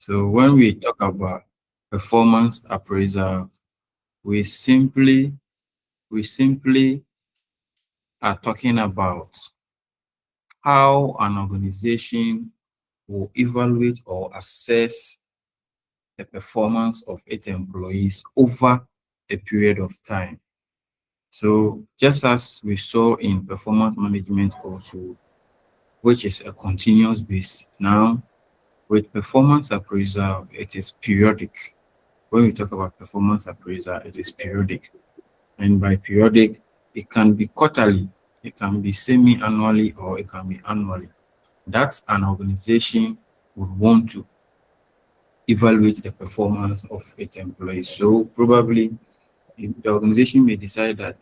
So when we talk about performance appraisal, we simply are talking about how an organization will evaluate or assess the performance of its employees over a period of time. So just as we saw in performance management also, which is a continuous base, now with performance appraisal, it is periodic. When we talk about performance appraisal, it is periodic. And by periodic, it can be quarterly, it can be semi-annually, or it can be annually. That an organization would want to evaluate the performance of its employees. So probably the organization may decide that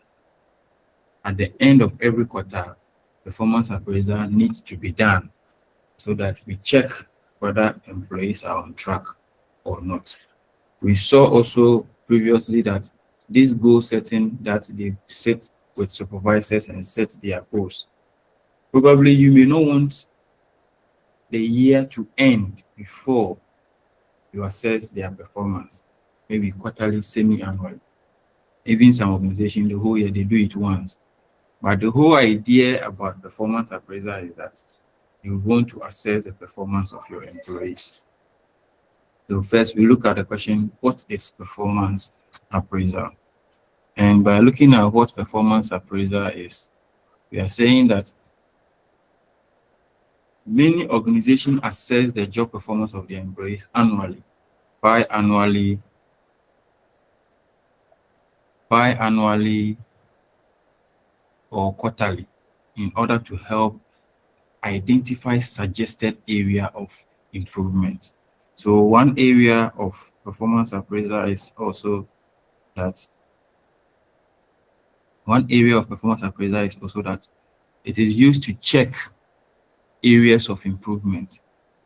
at the end of every quarter, performance appraisal needs to be done so that we check whether employees are on track or not. We saw also previously that this goal setting that they set with supervisors and set their goals. Probably you may not want the year to end before you assess their performance, maybe quarterly, semi-annually. Even some organizations, the whole year, they do it once. But the whole idea about performance appraisal is that you want to assess the performance of your employees. So first, we look at the question, what is performance appraisal? And by looking at what performance appraisal is, we are saying that many organizations assess the job performance of their employees annually, biannually, or quarterly in order to help identify suggested area of improvement. So one area of performance appraisal is also that it is used to check areas of improvement.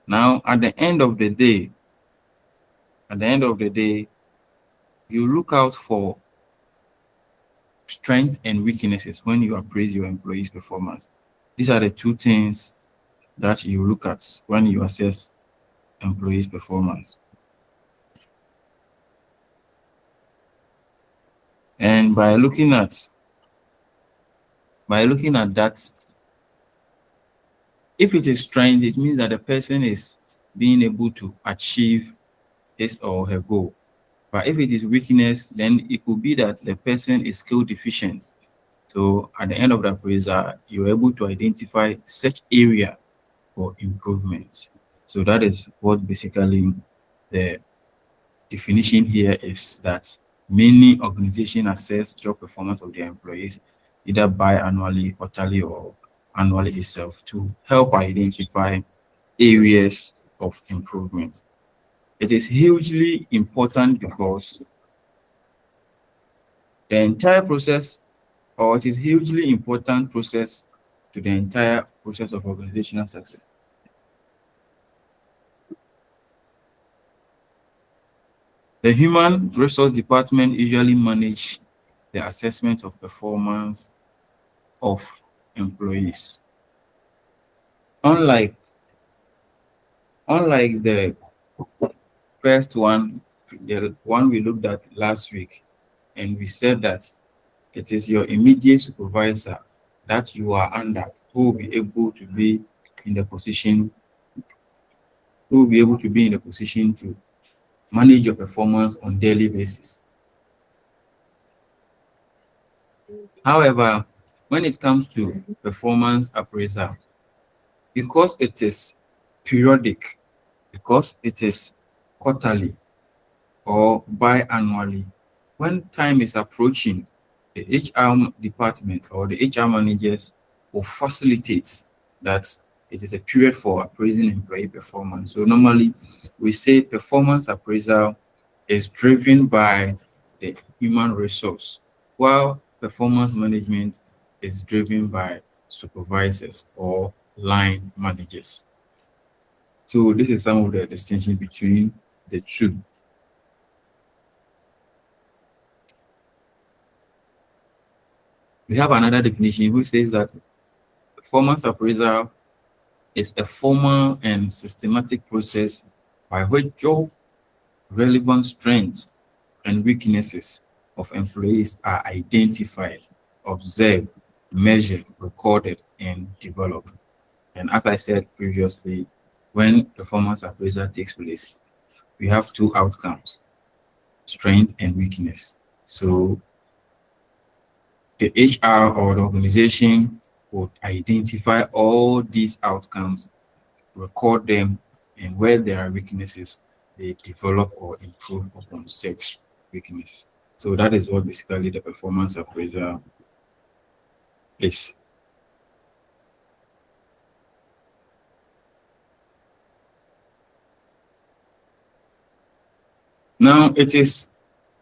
Now, at the end of the day, you look out for strength and weaknesses when you appraise your employees' performance. These are the two things that you look at when you assess employees' performance. And by looking at that, if it is strength, it means that the person is being able to achieve his or her goal. But if it is weakness, then it could be that the person is skill deficient. So at the end of the appraisal, you're able to identify such area for improvement. So that is what basically the definition here is, that many organizations assess job performance of their employees either biannually, quarterly, or annually itself to help identify areas of improvement. It is hugely important because the entire process, or it is hugely important process to the entire process of organizational success. The human resource department usually manage the assessment of performance of employees. Unlike the first one, the one we looked at last week, and we said that it is your immediate supervisor that you are under who will be able to be in the position to manage your performance on daily basis. However, when it comes to performance appraisal, because it is periodic, because it is quarterly or biannually, when time is approaching, the HR department or the HR managers will facilitate that it is a period for appraising employee performance. So normally we say performance appraisal is driven by the human resource, while performance management is driven by supervisors or line managers. So this is some of the distinction between the two. We have another definition which says that performance appraisal is a formal and systematic process by which job relevant strengths and weaknesses of employees are identified, observed, measured, recorded, and developed. And as I said previously, when performance appraisal takes place, we have two outcomes, strength and weakness. So the HR or the organization would identify all these outcomes, record them, and where there are weaknesses, they develop or improve upon such weakness. So that is what basically the performance appraisal is. Now, it is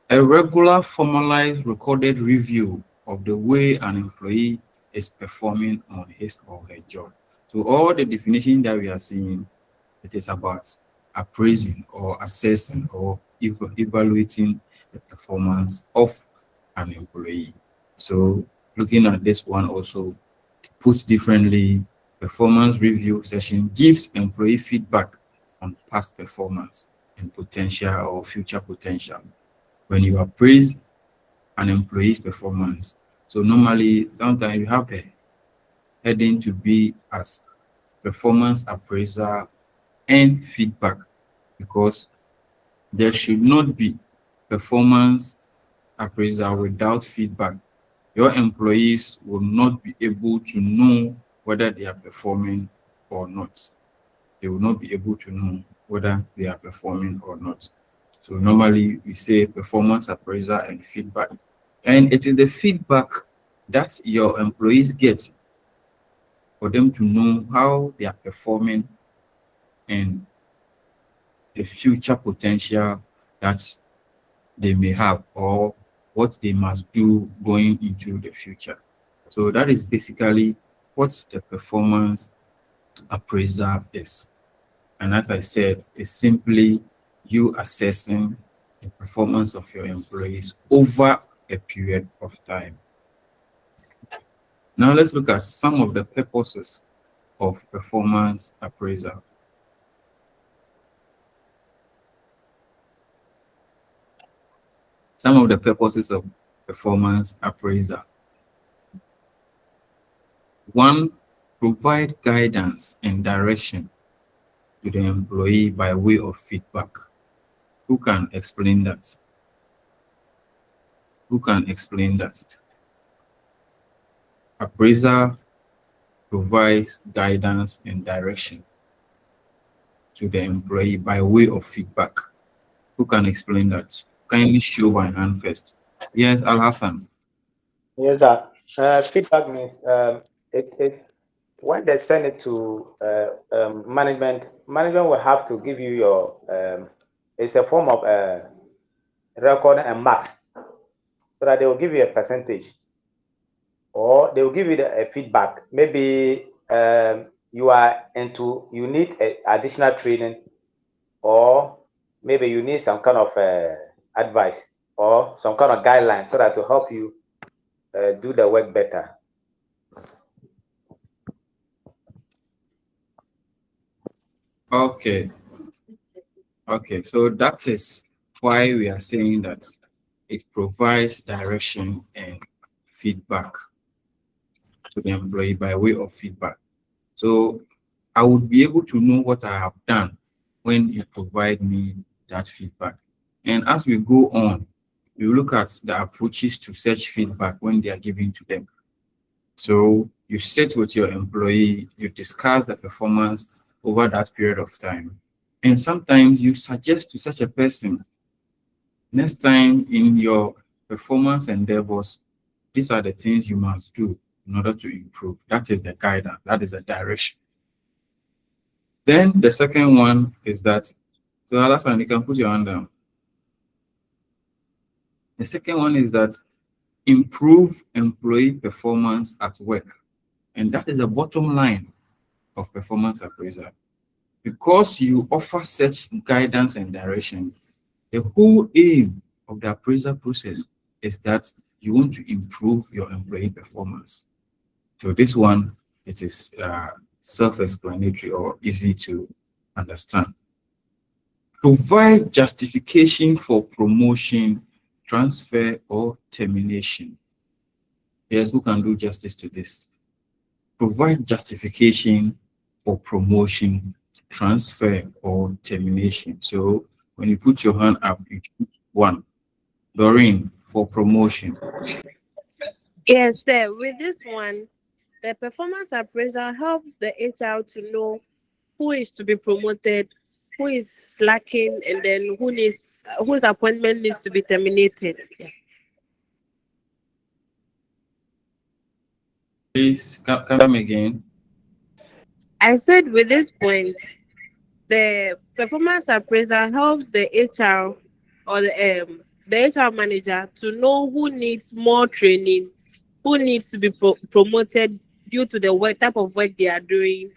a regular, formalized, recorded review of the way an employee is performing on his or her job. So all the definition that we are seeing, it is about appraising or assessing or evaluating the performance of an employee. So looking at this one also, put differently, performance review session gives employee feedback on past performance and potential or future potential. When you appraise an employee's performance, so normally sometimes you have a heading to be as performance appraiser and feedback, because there should not be performance appraisal without feedback. Your employees will not be able to know whether they are performing or not. They will not be able to know whether they are performing or not. So normally we say performance appraisal and feedback. And it is the feedback that your employees get for them to know how they are performing and the future potential that they may have or what they must do going into the future. So that is basically what the performance appraiser is. And as I said, it's simply you assessing the performance of your employees over a period of time. Now let's look at some of the purposes of performance appraisal. Some of the purposes of performance appraisal. One, provide guidance and direction to the employee by way of feedback. Who can explain that? Who can explain that? Appraiser provides guidance and direction to the employee by way of feedback. Who can explain that? Kindly show my hand first. Yes, Al Hassan. Yes, sir. Feedback means when they send it to management, management will have to give you your it's a form of record and marks, so that they will give you a percentage, or they will give you a feedback. Maybe you need additional training, or maybe you need some kind of advice or some kind of guidelines, so that to help you do the work better. Okay. Okay, so that is why we are saying that it provides direction and feedback to the employee by way of feedback. So I would be able to know what I have done when you provide me that feedback. And as we go on, you look at the approaches to such feedback when they are given to them. So you sit with your employee, you discuss the performance over that period of time. And sometimes you suggest to such a person, next time in your performance endeavors, these are the things you must do in order to improve. That is the guidance, that is the direction. Then the second one is that, so Alasan, you can put your hand down. The second one is that improve employee performance at work. And that is the bottom line of performance appraisal. Because you offer such guidance and direction, the whole aim of the appraisal process is that you want to improve your employee performance. So this one, it is self-explanatory or easy to understand. Provide justification for promotion, transfer, or termination. Yes, who can do justice to this? Provide justification for promotion, transfer, or termination. So when you put your hand up, you choose one. Doreen, for promotion. Yes, sir. With this one, the performance appraisal helps the HR to know who is to be promoted, who is slacking, and then whose appointment needs to be terminated. Yeah. Please come again. I said with this point, the performance appraiser helps the HR or the HR manager to know who needs more training, who needs to be promoted due to the work type of work they are doing,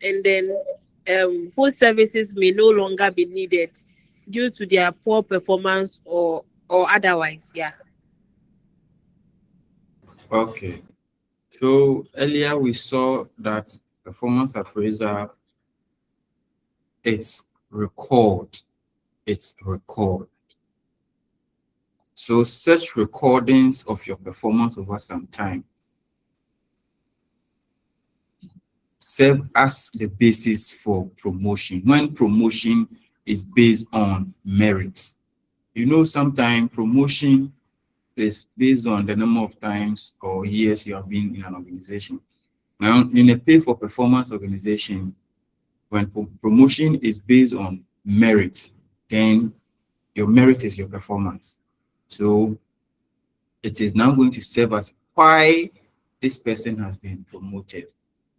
and then whose services may no longer be needed due to their poor performance or otherwise. Yeah. Okay. So earlier we saw that performance appraiser, it's record. It's record. So such recordings of your performance over some time serve as the basis for promotion. When promotion is based on merits, you know, sometimes promotion is based on the number of times or years you have been in an organization. Now, in a pay for performance organization, when promotion is based on merit, then your merit is your performance. So it is now going to serve as why this person has been promoted.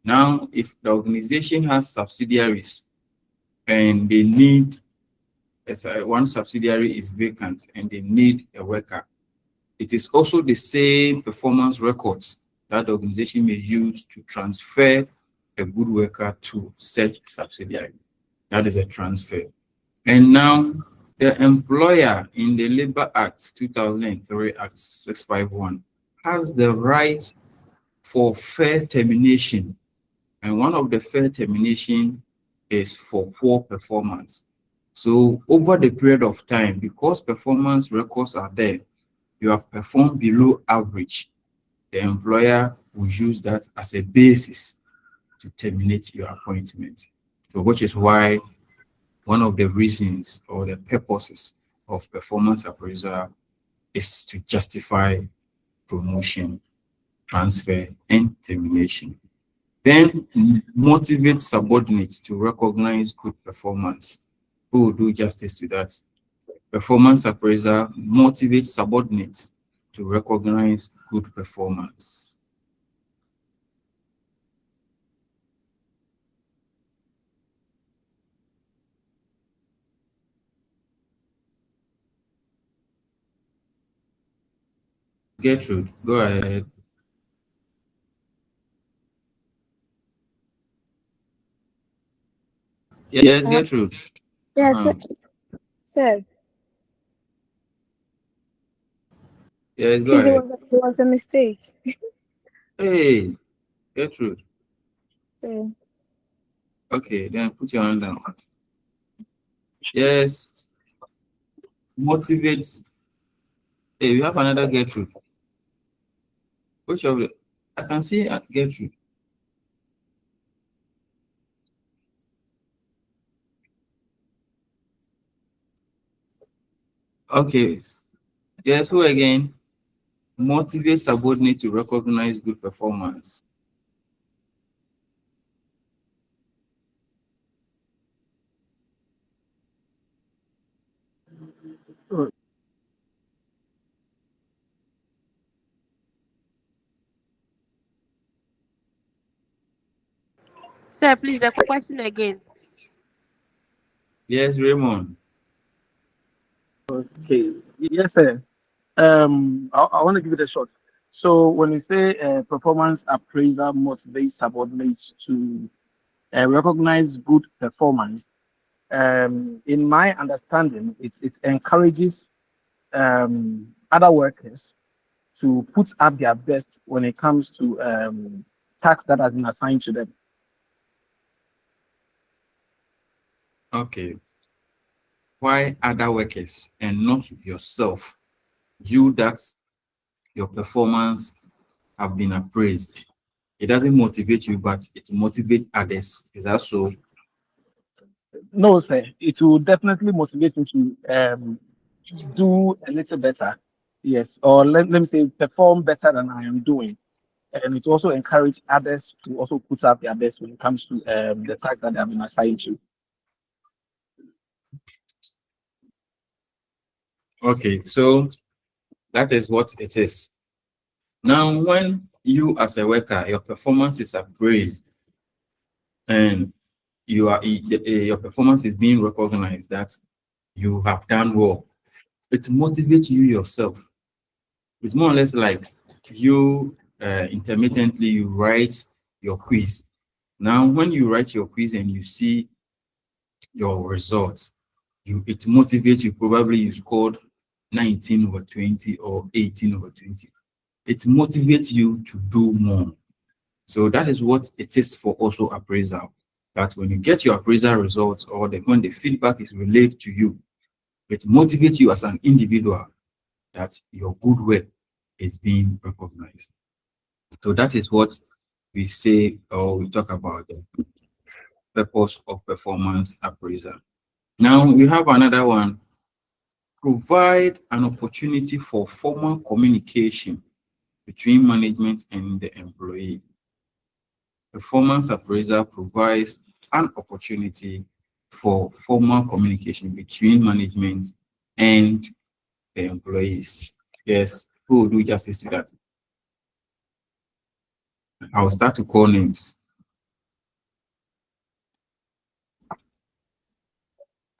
Now, if the organization has subsidiaries and they need, as one subsidiary is vacant and they need a worker, it is also the same performance records that the organization may use to transfer a good worker to such subsidiary. That is a transfer. And now the employer in the Labor Act 2003 Act 651 has the right for fair termination. And one of the fair termination is for poor performance. So over the period of time, because performance records are there, you have performed below average, the employer will use that as a basis to terminate your appointment. So which is why one of the reasons or the purposes of performance appraisal is to justify promotion, transfer, and termination. Then motivate subordinates to recognize good performance. Who will do justice to that? Performance appraiser motivates subordinates to recognize good performance. Gertrude, go ahead. Yes, Gertrude. Yes, sir. Yes, go Please, ahead. it was a mistake. Hey, Gertrude. Uh, Okay, then put your hand down. Yes, motivates. Hey, we have another Gertrude. Which of the? I can see Gertrude. Okay. Yes, who again? Motivate subordinate to recognize good performance. Sir, please the question again. Yes, Raymond. Okay. Yes, sir. I want to give it a shot. So when you say performance appraiser motivates subordinates to recognize good performance, in my understanding, it encourages other workers to put up their best when it comes to tasks that has been assigned to them. Okay. why other workers and not yourself, you that your performance have been appraised. It doesn't motivate you, but it motivates others. Is that so? No, sir. It will definitely motivate you to do a little better. Yes, or let me say perform better than I am doing. And it also encourage others to also put up their best when it comes to the tasks that they have been assigned to. Okay, so that is what it is. Now, when you as a worker, your performance is appraised and your performance is being recognized that you have done well, it motivates you yourself. It's more or less like you intermittently you write your quiz. Now, when you write your quiz and you see your results, it motivates you. Probably you scored 19 over 20 or 18 over 20. It motivates you to do more. So that is what it is for also appraisal. That when you get your appraisal results or when the feedback is relayed to you, it motivates you as an individual that your good work is being recognized. So that is what we say or we talk about the purpose of performance appraisal. Now we have another one. Provide an opportunity for formal communication between management and the employee. Performance appraisal provides an opportunity for formal communication between management and the employees. Yes, who will do justice to that? I'll start to call names.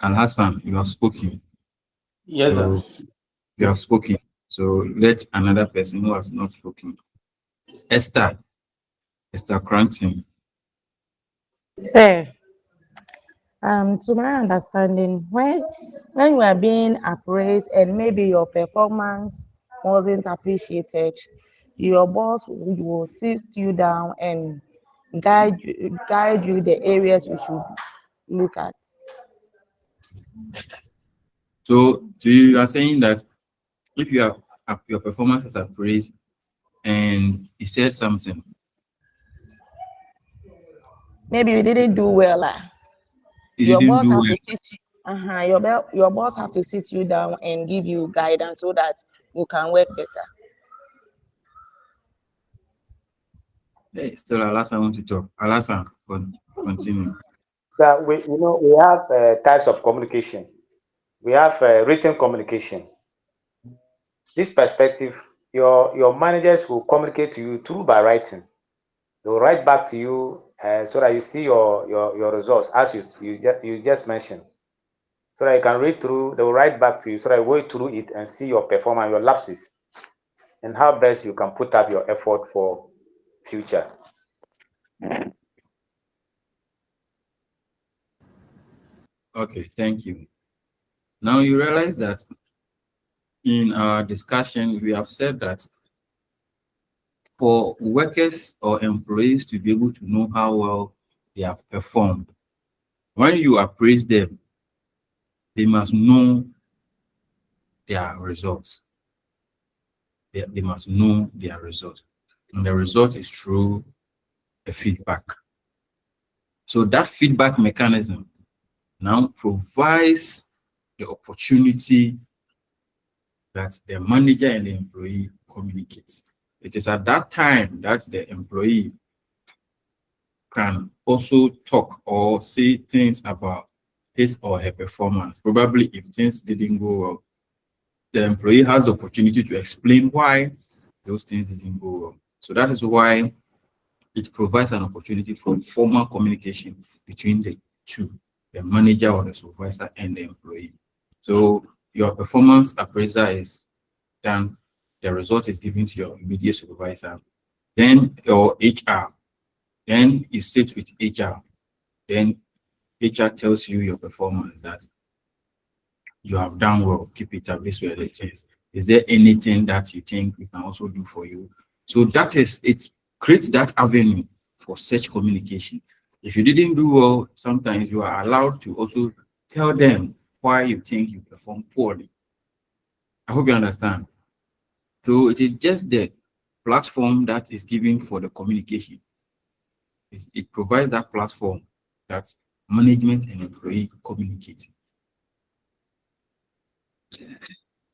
Al Hassan, you have spoken. Yes, sir. So you have spoken. So let another person who has not spoken. Esther Cranton. Sir, to my understanding, when you are being appraised and maybe your performance wasn't appreciated, your boss will sit you down and guide you the areas you should look at. So you are saying that if you have your performance is appraised and he said something, Maybe you didn't do well, you your didn't boss do have well. to sit you, your boss have to sit you down and give you guidance so that you can work better. Hey, still Alasan want to talk. Alasan, continue. So we have types of communication. We have written communication. This perspective, your managers will communicate to you through by writing. They will write back to you so that you see your results as you just mentioned. So that you can read through, they will write back to you so that you go through it and see your performance, your lapses, and how best you can put up your effort for future. Okay, thank you. Now you realize that in our discussion, we have said that for workers or employees to be able to know how well they have performed, when you appraise them, they must know their results. They must know their results. And the result is through a feedback. So that feedback mechanism now provides the opportunity that the manager and the employee communicate. It is at that time that the employee can also talk or say things about his or her performance. Probably if things didn't go well, the employee has the opportunity to explain why those things didn't go well. So that is why it provides an opportunity for formal communication between the two, the manager or the supervisor and the employee. So your performance appraisal is done, the result is given to your immediate supervisor, then your HR, then you sit with HR, then HR tells you your performance that you have done well, keep it up, this way the things. Is there anything that you think we can also do for you? So that is, it creates that avenue for such communication. If you didn't do well, sometimes you are allowed to also tell them why you think you perform poorly. I hope you understand. So it is just the platform that is given for the communication. It provides that platform that management and employee communicate.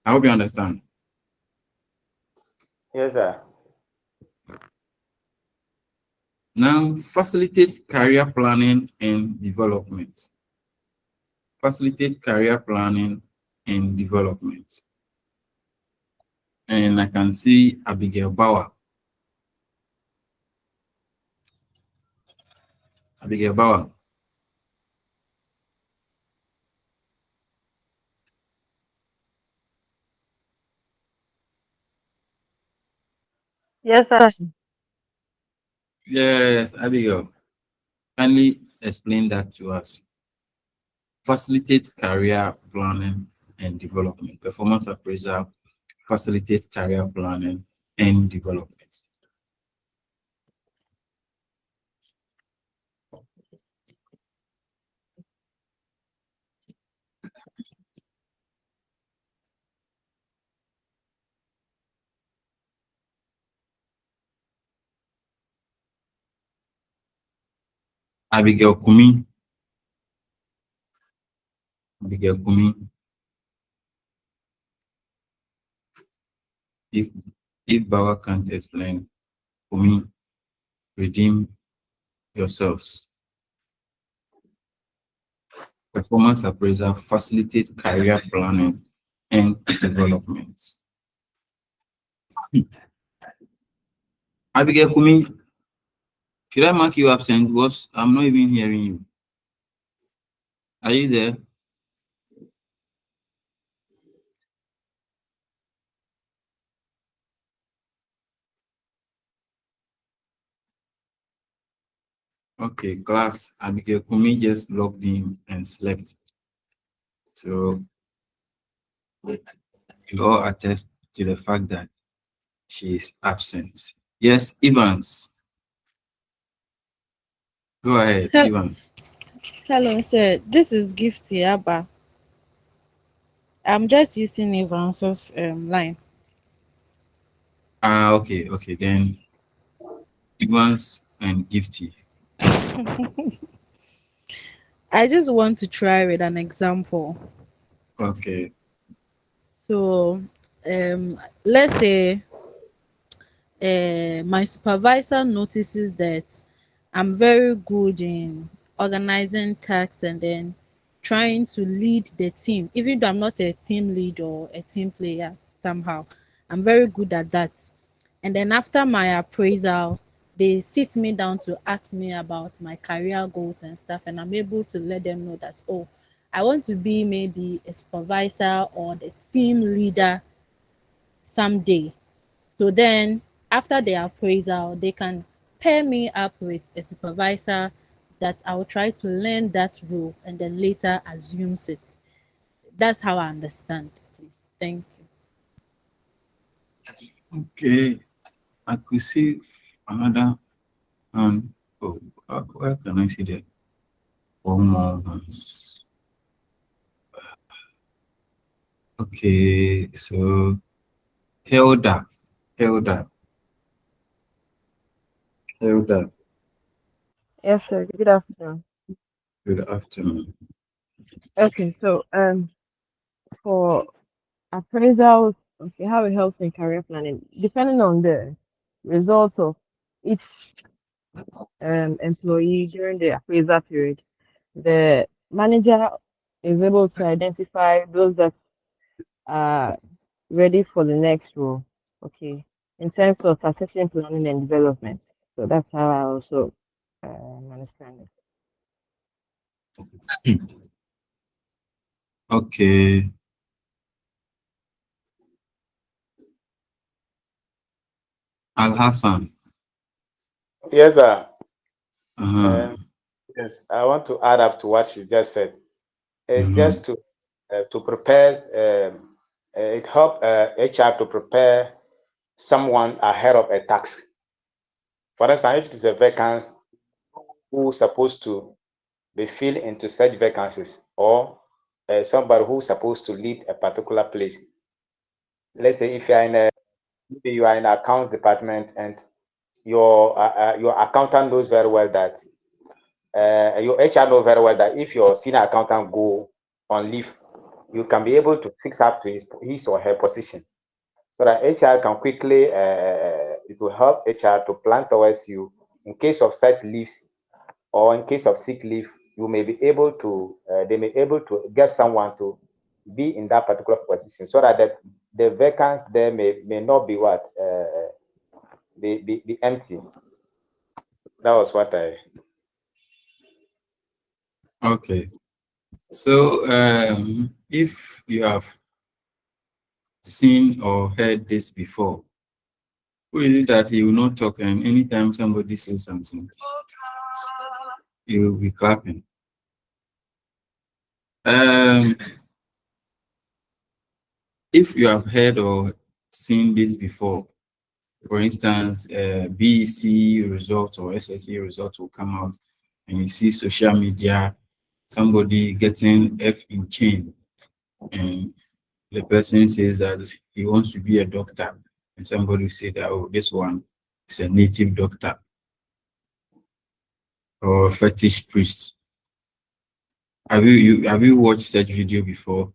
I hope you understand. Yes, sir. Now, facilitate career planning and development. Facilitate career planning and development. And I can see Abigail Bauer. Abigail Bauer. Yes, sir. Yes, Abigail. Kindly explain that to us. Facilitate career planning and development. Performance appraisal, facilitate career planning and development. Abigail Kumi. Abigail Kumi. If Bauer can't explain, Kumi, redeem yourselves. Performance appraisal facilitate career planning and development. Abigail Kumi, should I mark you absent? Because I'm not even hearing you. Are you there? Okay, class. Abigail Kumi just logged in and slept. So you all attest to the fact that she is absent. Yes, Evans. Go ahead, Evans. Hello, sir. This is Gifty Abba. I'm just using Evan's line. Okay, okay. Then Evans and Gifty. I just want to try with an example. Okay. So, let's say my supervisor notices that I'm very good in organizing tasks and then trying to lead the team, even though I'm not a team lead or a team player somehow. I'm very good at that. And then after my appraisal, they sit me down to ask me about my career goals and stuff, and I'm able to let them know that, oh, I want to be maybe a supervisor or the team leader someday. So then after the appraisal, they can pair me up with a supervisor that I will try to learn that role and then later assumes it. That's how I understand, please. Thank you. Okay. I could see another hand. Oh, where can I see that? One more hands. Okay, so Hilda. Hilda. Hilda. Yes, sir. Good afternoon. Good afternoon. Okay, so for appraisals, okay, how it helps in career planning, depending on the results of each employee during the appraisal period, the manager is able to identify those that are ready for the next role. Okay, in terms of succession planning and development. So that's how I also understand it. Okay. Al Hassan. Yes, sir. Uh-huh. Yes, I want to add up to what she just said. It's Mhm. just to prepare. It help HR to prepare someone ahead of a task. For instance, if it is a vacancy, who's supposed to be filled into such vacancies, or somebody who's supposed to lead a particular place. Let's say if you are in accounts department and your accountant knows very well that your HR knows very well that if your senior accountant go on leave, you can be able to fix up to his or her position, so that HR can quickly it will help HR to plan towards you in case of such leaves or in case of sick leave. You may be able to they may able to get someone to be in that particular position, so that the vacancies there may not be what be empty. That was what I. Okay. So if you have seen or heard this before, who is it that he will not talk, and anytime somebody says something, he will be clapping? If you have heard or seen this before, for instance, BEC results or SSA results will come out, and you see social media, somebody getting F in chain, and the person says that he wants to be a doctor, and somebody will say that, oh, this one is a native doctor or a fetish priest. Have you watched such video before?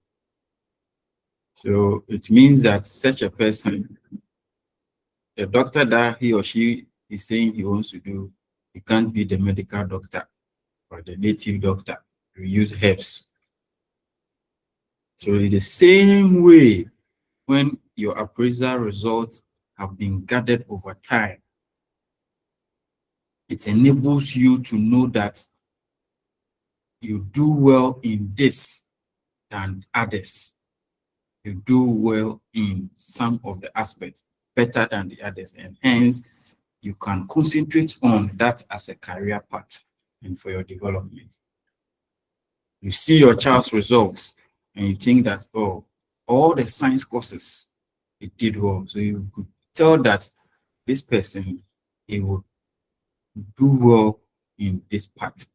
So it means that such a person, the doctor that he or she is saying he wants to do, he can't be the medical doctor or the native doctor. We use herbs. So in the same way, when your appraisal results have been gathered over time, it enables you to know that you do well in this than others. You do well in some of the aspects better than the others, and hence you can concentrate on that as a career path and for your development. You see your child's results and you think that, oh, all the science courses, it did well. So you could tell that this person, he will do well in this part.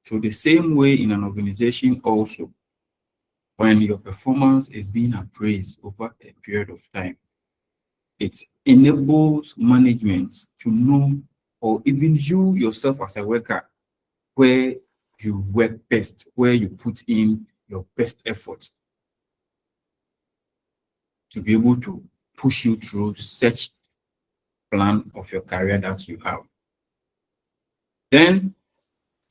So the same way in an organization also, when your performance is being appraised over a period of time, it enables management to know, or even you yourself as a worker, where you work best, where you put in your best effort to be able to push you through such plan of your career that you have. Then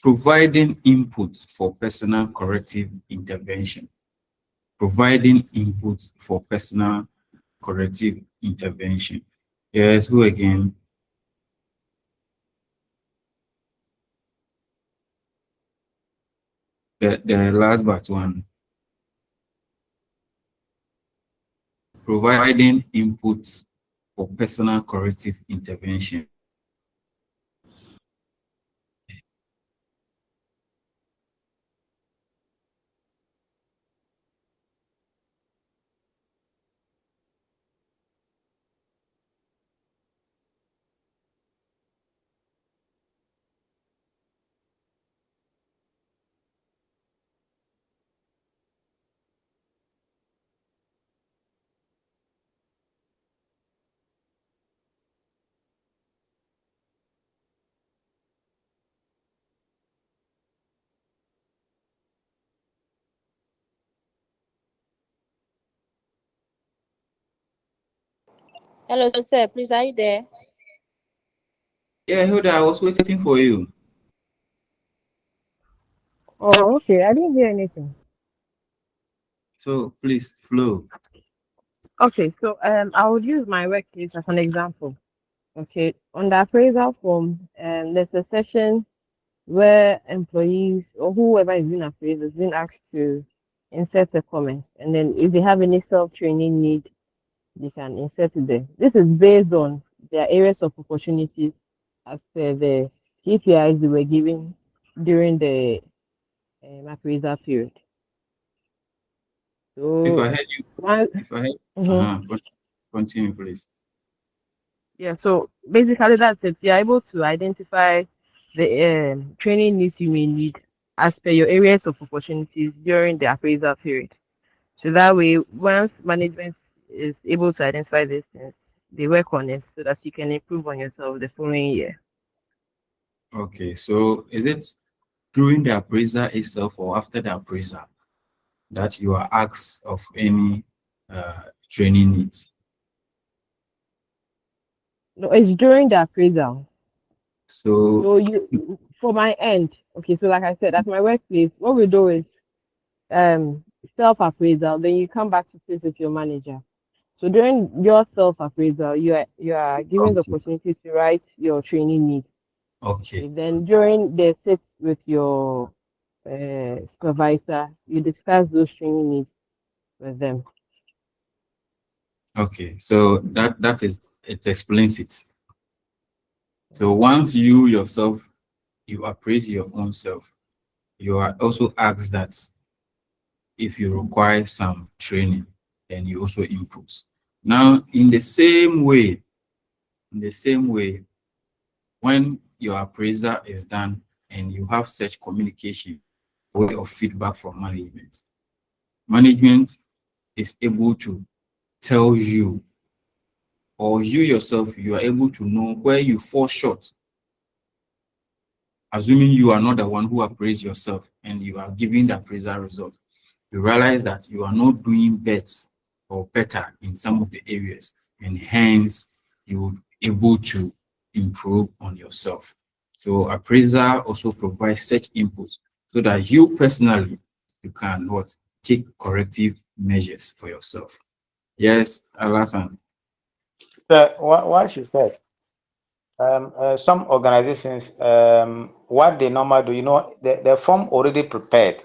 providing inputs for personal corrective intervention. Providing inputs for personal corrective intervention. Yes, who again? The last but one. Providing inputs for personal corrective intervention. Hello, sir. Please, are you there? Yeah, Hilda, I was waiting for you. Oh, okay. I didn't hear anything. So please flow. Okay, so I would use my workplace as an example. Okay, on the appraisal form, there's a section where employees or whoever is being appraised is being asked to insert a comment, and then if they have any self-training need, they can insert it there. This is based on their areas of opportunities as per the KPIs they were given during the appraisal period. If I So heard you, one, if I heard, mhm. continue, please. Yeah, so basically that's it. You're able to identify the training needs you may need as per your areas of opportunities during the appraisal period. So that way, once management is able to identify these things, they work on it so that you can improve on yourself the following year. Okay, so is it during the appraisal itself or after the appraisal that you are asked of any training needs? No, it's during the appraisal. So, So you, for my end, okay. So like I said, at my workplace, what we do is um self-appraisal. Then you come back to sit with your manager. So during your self-appraisal, you are given the okay, opportunity to write your training needs. okay, Okay. Then during the sit with your supervisor, you discuss those training needs with them. okay. So that is it explains it. So once you yourself you appraise your own self, you are also asked that if you require some training, then you also input. Now, in the same way, when your appraisal is done and you have such communication, way of feedback from management, management is able to tell you, or you yourself, you are able to know where you fall short, assuming you are not the one who appraised yourself and you are giving the appraisal result. You realize that you are not doing best or better in some of the areas, and hence you will be able to improve on yourself. So appraiser also provides such input so that you personally you can what take corrective measures for yourself. Yes, Alasan. So what she said, some organizations, what they normally do, the form already prepared.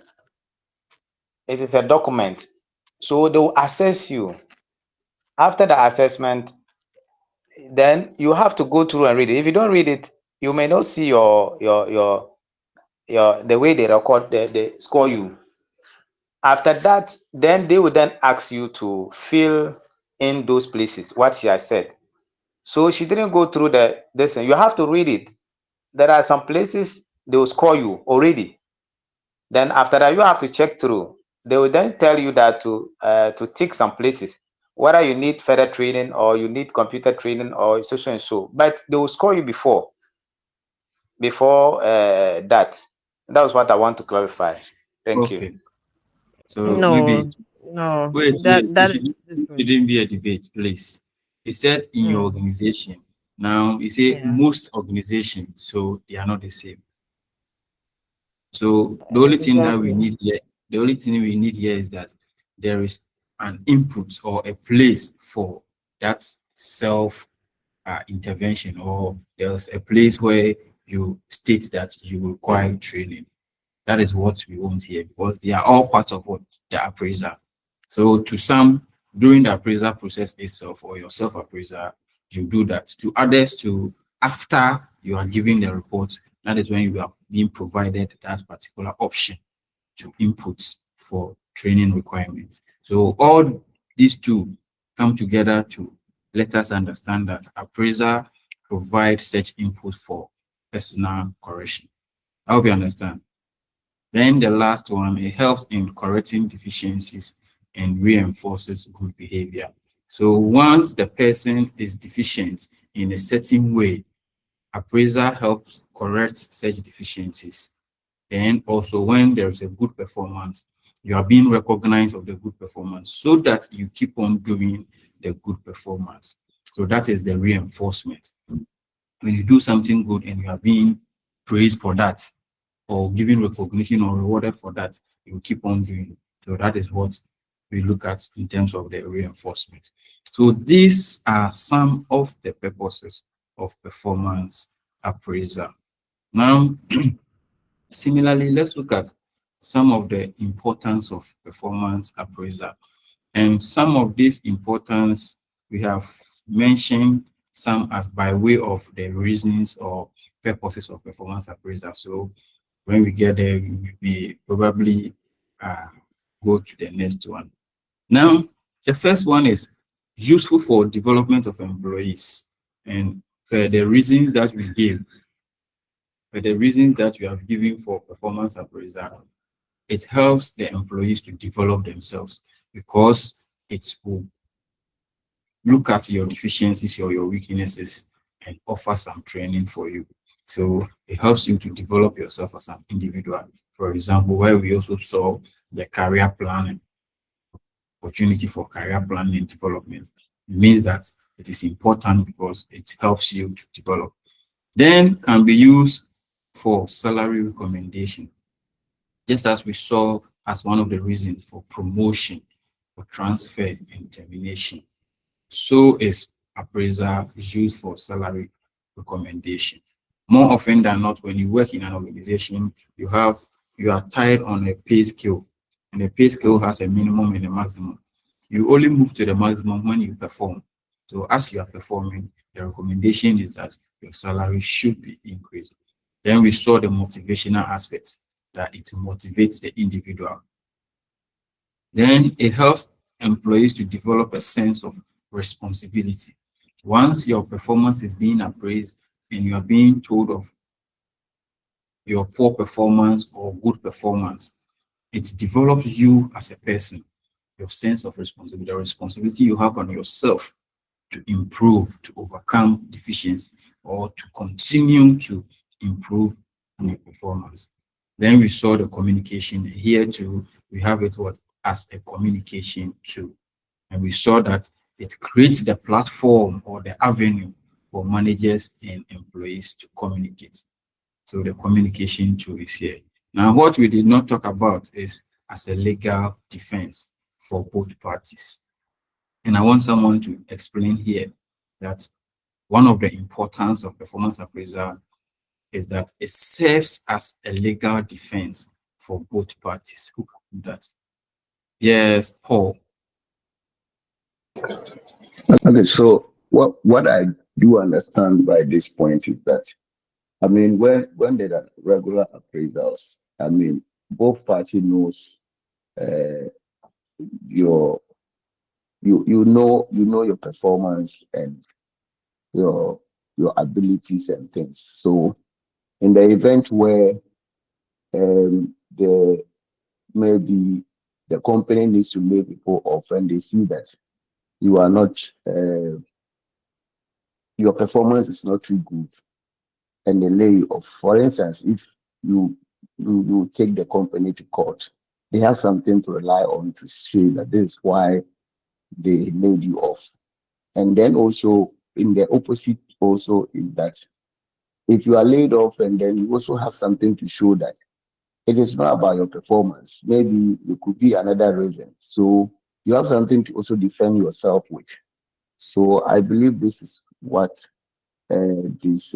It is a document. So they will assess you. After the assessment, then you have to go through and read it. If you don't read it, you may not see your the way they record, they score you. After that, then they will then ask you to fill in those places, what she has said. So she didn't go through this. You have to read it. There are some places they will score you already. Then after that, you have to check through. They will then tell you that to tick some places, whether you need further training or you need computer training or so and so. But they will score you before that. That was what I want to clarify. Thank you. Okay. So maybe No, no, wait, that it that is different. shouldn't be a debate, please. He said in your Mm, organization. Now he said yeah, most organizations, so they are not the same. So the only thing that we exactly. need here, the only thing we need here is that there is an input or a place for that self intervention, or there's a place where you state that you require training. That is what we want here because they are all part of what the appraiser. So to some, during the appraisal process itself or your self-appraiser, you do that. To others, to after you are giving the report, that is when you are being provided that particular option to input for training requirements. So all these two come together to let us understand that appraiser provides such input for personal correction. I hope you understand. Then the last one, it helps in correcting deficiencies and reinforces good behavior. So once the person is deficient in a certain way, appraiser helps correct such deficiencies. And also when there is a good performance, you are being recognized of the good performance so that you keep on doing the good performance. So that is the reinforcement. When you do something good and you are being praised for that, or given recognition or rewarded for that, you keep on doing. So that is what we look at in terms of the reinforcement. So these are some of the purposes of performance appraisal. Now, similarly, let's look at some of the importance of performance appraisal. And some of this importance we have mentioned some as by way of the reasons or purposes of performance appraisal. So when we get there, we will be probably go to the next one. Now, the first one is useful for development of employees. And the reasons that we gave, but the reasons that you have given for performance appraisal, it helps the employees to develop themselves because it will look at your deficiencies or your weaknesses and offer some training for you. So it helps you to develop yourself as an individual. For example, where we also saw the career planning, opportunity for career planning and development. It means that it is important because it helps you to develop. Then can be used for salary recommendation, just as we saw as one of the reasons for promotion, for transfer and termination. So is appraisal used for salary recommendation. More often than not, when you work in an organization, you are tied on a pay scale, and the pay scale has a minimum and a maximum. You only move to the maximum when you perform. So as you are performing, the recommendation is that your salary should be increased. Then we saw the motivational aspects, that it motivates the individual. Then it helps employees to develop a sense of responsibility. Once your performance is being appraised and you are being told of your poor performance or good performance, it develops you as a person, your sense of responsibility, the responsibility you have on yourself to improve, to overcome deficiency, or to continue to improve on your performance. Then we saw the communication. Here too, we have it as a communication tool. And we saw that it creates the platform or the avenue for managers and employees to communicate. So the communication tool is here. Now, what we did not talk about is as a legal defense for both parties. And I want someone to explain here that one of the importance of performance appraisal is that it serves as a legal defense for both parties. Who can do that? Yes, Paul. Okay, so what I do understand by this point is that, I mean, when there are regular appraisals, I mean, both party knows uh, your you know your performance and your your abilities and things. So in the event where the maybe the company needs to lay people off and they see that you are not your performance is not too good and they lay you off. For instance, if you you take the company to court, they have something to rely on to say that this is why they laid you off. And then also in the opposite also is that if you are laid off and then you also have something to show that it is not about your performance, maybe it could be another reason. So you have something to also defend yourself with. So I believe this is what this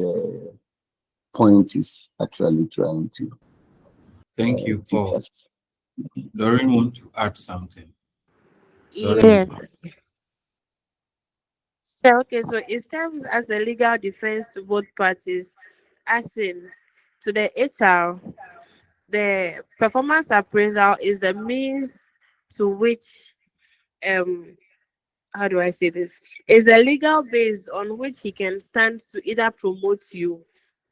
point is actually trying to Thank you, teach Paul. us. Doreen want to add something. Doreen. Yes. So okay, so it serves as a legal defense to both parties, as in to the HR. The performance appraisal is the means to which um how do I say this? Is the legal base on which he can stand to either promote you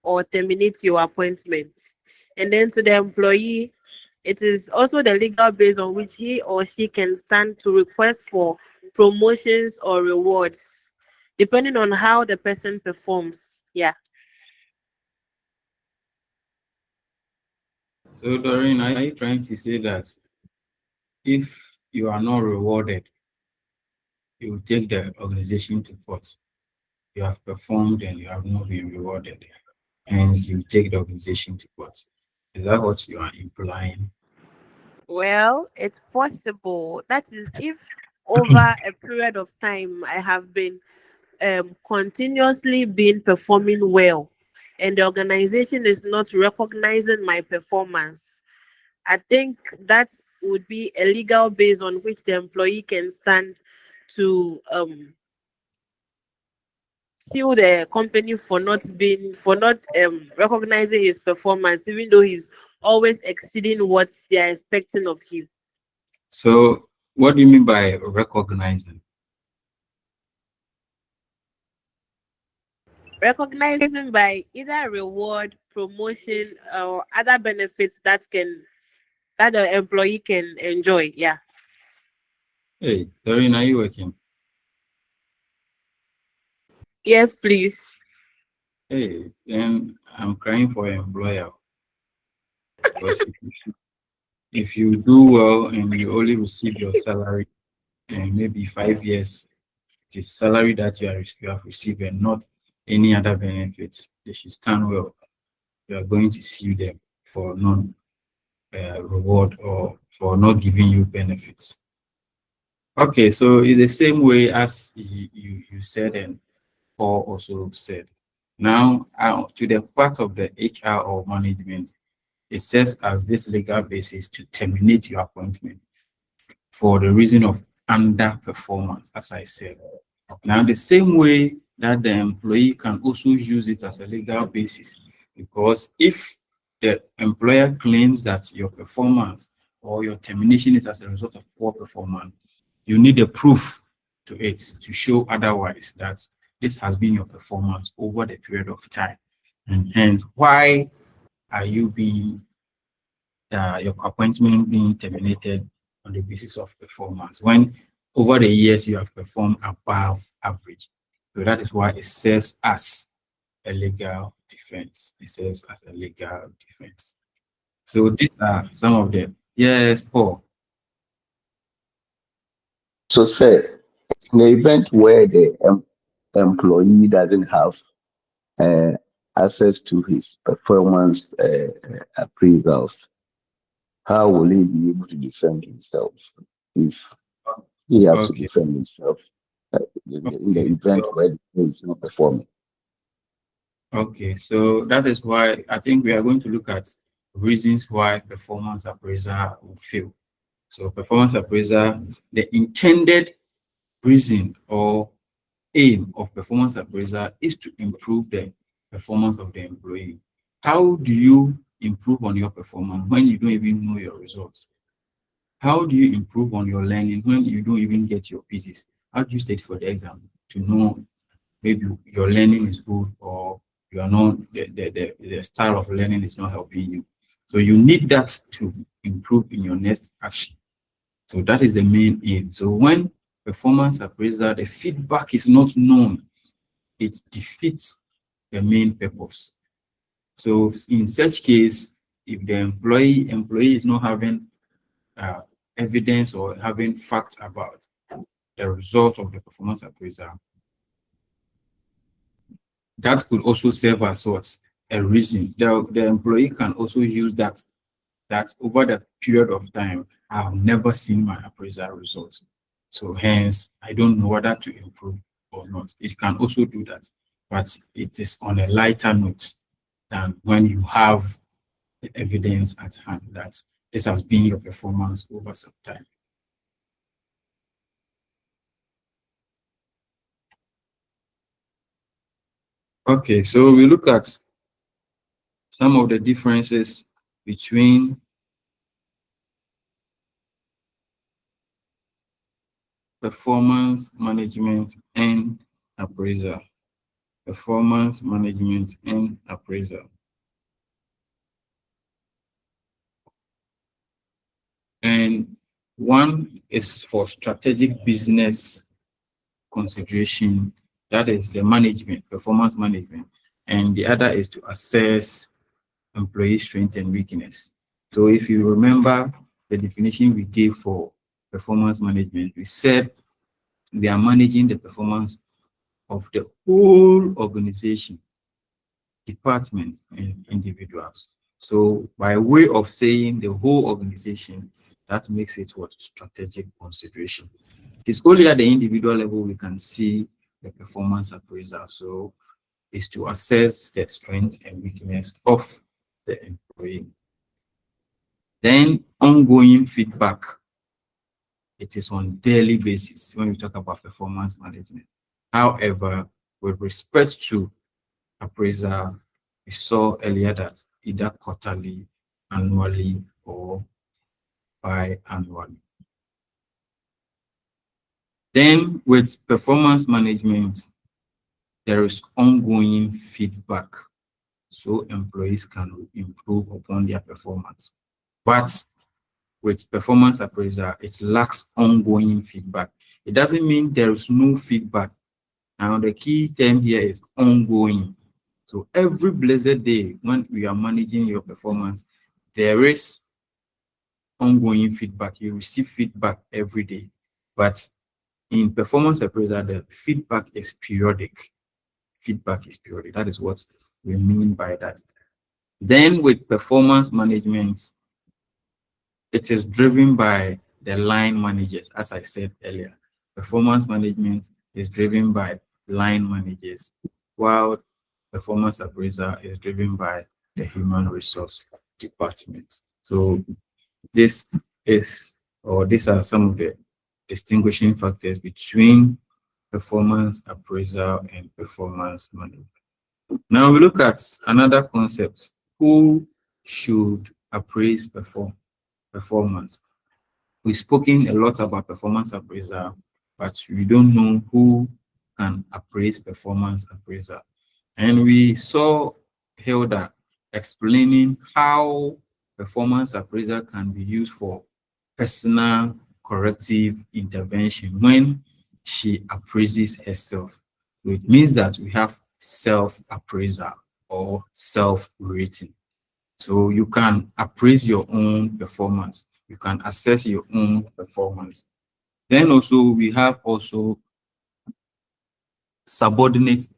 or terminate your appointment. And then to the employee, it is also the legal base on which he or she can stand to request for promotions or rewards, depending on how the person performs. Yeah. So, Doreen, are you trying to say that if you are not rewarded, you will take the organization to court? You have performed and you have not been rewarded, hence you take the organization to court. Is that what you are implying? Well, it's possible. That is, if over a period of time I have been continuously been performing well and the organization is not recognizing my performance, I think that would be a legal base on which the employee can stand to sue the company for not recognizing his performance, even though he's always exceeding what they are expecting of him. So, what do you mean by recognizing? recognizing by either reward, promotion, or other benefits that the employee can enjoy. Yeah. Hey, Doreen, are you working? Yes, please. Hey, then I'm crying for your employer because if you do well and you only receive your salary and maybe 5 years, it is salary that you have received and not any other benefits, they should stand well. You are going to sue them for non reward or for not giving you benefits. Okay, so it's the same way as you said and Paul also said. Now, to the part of the HR or management, it serves as this legal basis to terminate your appointment for the reason of underperformance, as I said. Now, the same way that the employee can also use it as a legal basis, because if the employer claims that your performance or your termination is as a result of poor performance, you need a proof to it to show otherwise that this has been your performance over the period of time. And hence, why are you being your appointment being terminated on the basis of performance when over the years you have performed above average? So that is why it serves as a legal defense. It serves as a legal defense. So these are some of them. Yes, Paul. So say, in the event where the employee doesn't have uh, access to his performance appraisals, how will he be able to defend himself if he has to Okay. defend himself in the Okay. event where he is not performing? Okay. So that is why I think we are going to look at reasons why performance appraiser will fail. So performance appraiser, the intended reason or aim of performance appraiser is to improve the performance of the employee. How do you improve on your performance when you don't even know your results? How do you improve on your learning when you don't even get your pieces? How do you study for the exam to know maybe your learning is good or you are not the style of learning is not helping you? So you need that to improve in your next action. So that is the main aim. So when performance appraiser, the feedback is not known, it defeats the main purpose. So in such case, if the employee is not having uh, evidence or having facts about the result of the performance appraiser, that could also serve as what a reason. The employee can also use that over the period of time, I've never seen my appraisal results. So hence, I don't know whether to improve or not. It can also do that, but it is on a lighter note than when you have the evidence at hand that this has been your performance over some time. Okay, so we look at some of the differences between performance management and appraisal. Performance management and appraisal. And one is for strategic business consideration, that is the management, performance management, and the other is to assess employee strength and weakness. So if you remember the definition we gave for performance management, we said we are managing the performance of the whole organization, department, and individuals. So by way of saying the whole organization, that makes it what strategic consideration. It's only at the individual level we can see the performance appraisal. So it's to assess the strength and weakness of the employee. Then ongoing feedback. It is on daily basis when we talk about performance management. However, with respect to appraisal, we saw earlier that either quarterly, annually, or biannually. Then with performance management, there is ongoing feedback, so employees can improve upon their performance. But with performance appraisal, it lacks ongoing feedback. It doesn't mean there is no feedback. Now, the key term here is ongoing. So every blessed day when we are managing your performance, there is ongoing feedback. You receive feedback every day. But in performance appraisal, the feedback is periodic. Feedback is periodic. That is what we mean by that. Then with performance management, it is driven by the line managers, as I said earlier. Performance management is driven by line managers, while performance appraisal is driven by the human resource department. So this is, or these are some of the distinguishing factors between performance appraisal and performance management. Now we look at another concept: who should appraise performance? We've spoken a lot about performance appraisal, but we don't know who can appraise performance appraisal. And we saw Hilda explaining how performance appraisal can be used for personal corrective intervention when she appraises herself. So it means that we have self-appraisal or self-rating. So you can appraise your own performance. You can assess your own performance. Then also we have also subordinate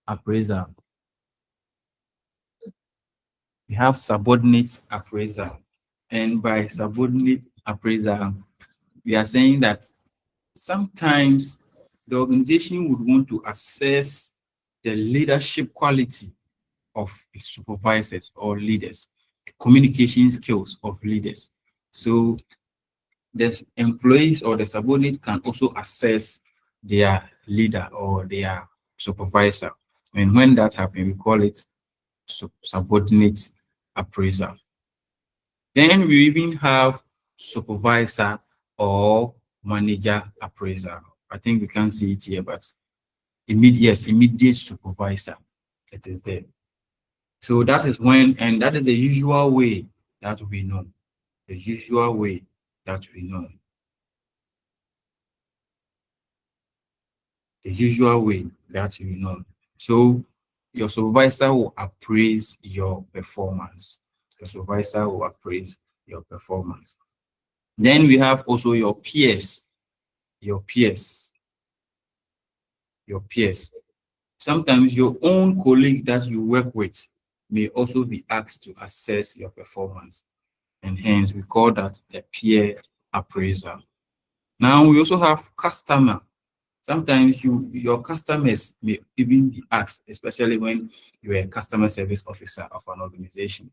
appraisal. We have subordinate appraisal. And by subordinate appraisal, we are saying that sometimes the organization would want to assess the leadership quality of supervisors or leaders, communication skills of leaders. So the employees or the subordinate can also assess their leader or their supervisor. And when that happens, we call it subordinate appraisal. Then we even have supervisor or manager appraisal. I think we can't see it here, but immediate supervisor, it is there. So that is when, and that is the usual way that we know. The usual way that we know. The usual way that we know. So your supervisor will appraise your performance. Your supervisor will appraise your performance. Then we have also your peers. Your peers. Your peers. Sometimes your own colleague that you work with may also be asked to assess your performance. And hence we call that the peer appraisal. Now we also have customer. Sometimes your customers may even be asked, especially when you're a customer service officer of an organization.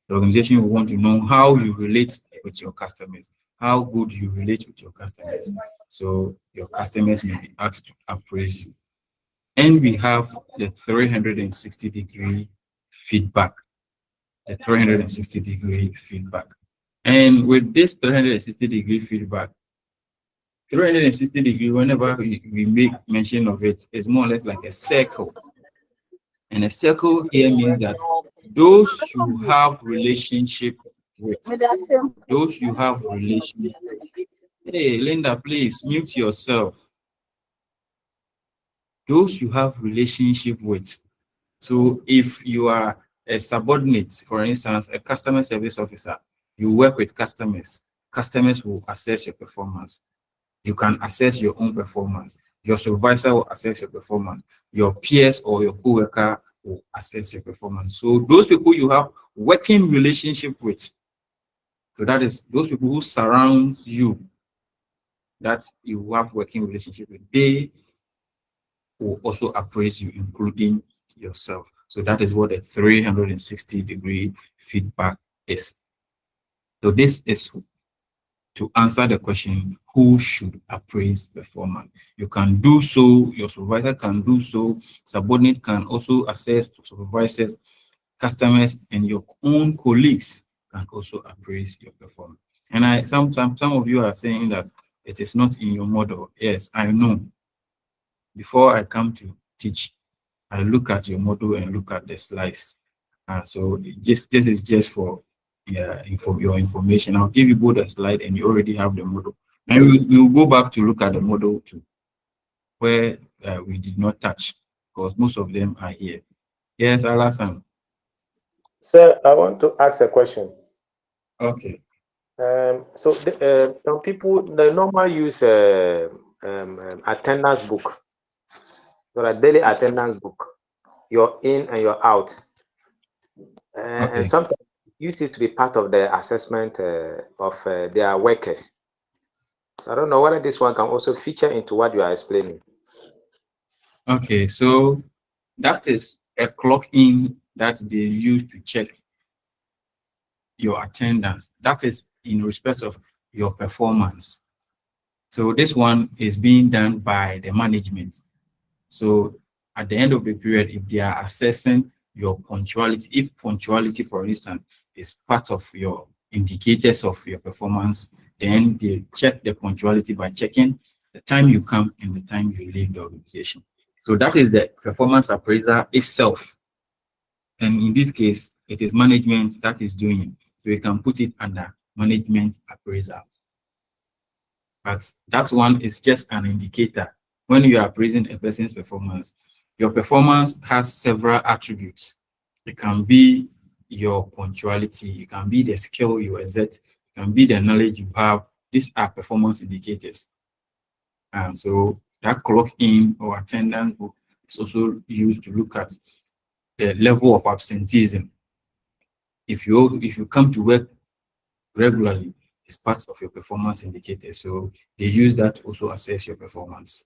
The organization will want to know how you relate with your customers, how good you relate with your customers. So your customers may be asked to appraise you. And we have the 360-degree feedback. The 360-degree feedback. And with this 360-degree feedback, 360 degree, whenever we make mention of it, is more or less like a circle. And a circle here means that those you have relationship with, those you have relationship. Hey, Linda, please mute yourself. Those you have relationship with. So if you are a subordinate, for instance, a customer service officer, you work with customers, customers will assess your performance. You can assess your own performance. Your supervisor will assess your performance. Your peers or your co-worker will assess your performance. So those people you have working relationship with, so that is those people who surround you, that you have working relationship with, they will also appraise you, including yourself. So that is what a 360-degree feedback is. So this is to answer the question, who should appraise performance? You can do so, your supervisor can do so, subordinate can also assess supervisors, customers, and your own colleagues can also appraise your performance. And sometimes some of you are saying that it is not in your model. Yes, I know. Before I come to teach. I look at your model and look at the slides. So this is just for your information. I'll give you both the slide and you already have the model. And we'll go back to look at the model too, where we did not touch, because most of them are here. Yes, Alasan. Sir, I want to ask a question. Okay. Some people they normally use attendance book, or a daily attendance book. You're in and you're out, Okay. and sometimes use it to be part of the assessment of their workers. I don't know whether this one can also feature into what you are explaining. Okay, so that is a clock in that they use to check your attendance. That is in respect of your performance. So this one is being done by the management. So at the end of the period, if they are assessing your punctuality, if punctuality, for instance, is part of your indicators of your performance, then they check the punctuality by checking the time you come and the time you leave the organization. So that is the performance appraiser itself. And in this case, it is management that is doing it. So you can put it under management appraisal. But that one is just an indicator. When you are appraising a person's performance, your performance has several attributes. It can be your punctuality, it can be the skill you exert, it can be the knowledge you have. These are performance indicators. And so that clock in or attendance book is also used to look at the level of absenteeism. If you come to work regularly, it's part of your performance indicator. So they use that to also assess your performance.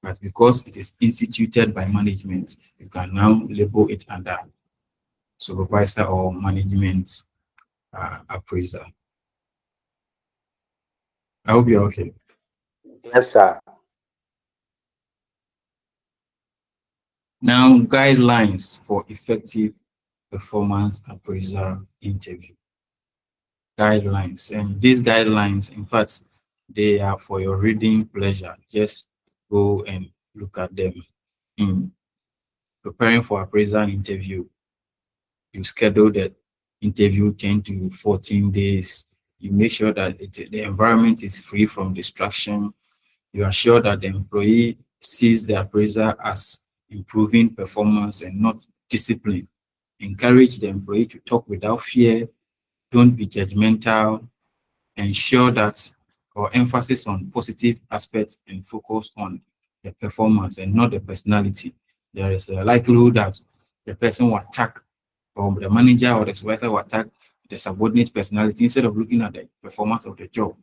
But because it is instituted by management, you can now label it under supervisor or management appraiser. I hope you're okay. Yes, sir. Now, guidelines for effective performance appraiser interview. Guidelines, and these guidelines, in fact, they are for your reading pleasure. Just go and look at them. In preparing for appraisal interview, you schedule the interview 10 to 14 days. You make sure that the environment is free from distraction. You are sure that the employee sees the appraiser as improving performance and not discipline. Encourage the employee to talk without fear. Don't be judgmental. Ensure that or emphasis on positive aspects and focus on the performance and not the personality. There is a likelihood that the person will attack, or the manager or the supervisor will attack the subordinate personality instead of looking at the performance of the job.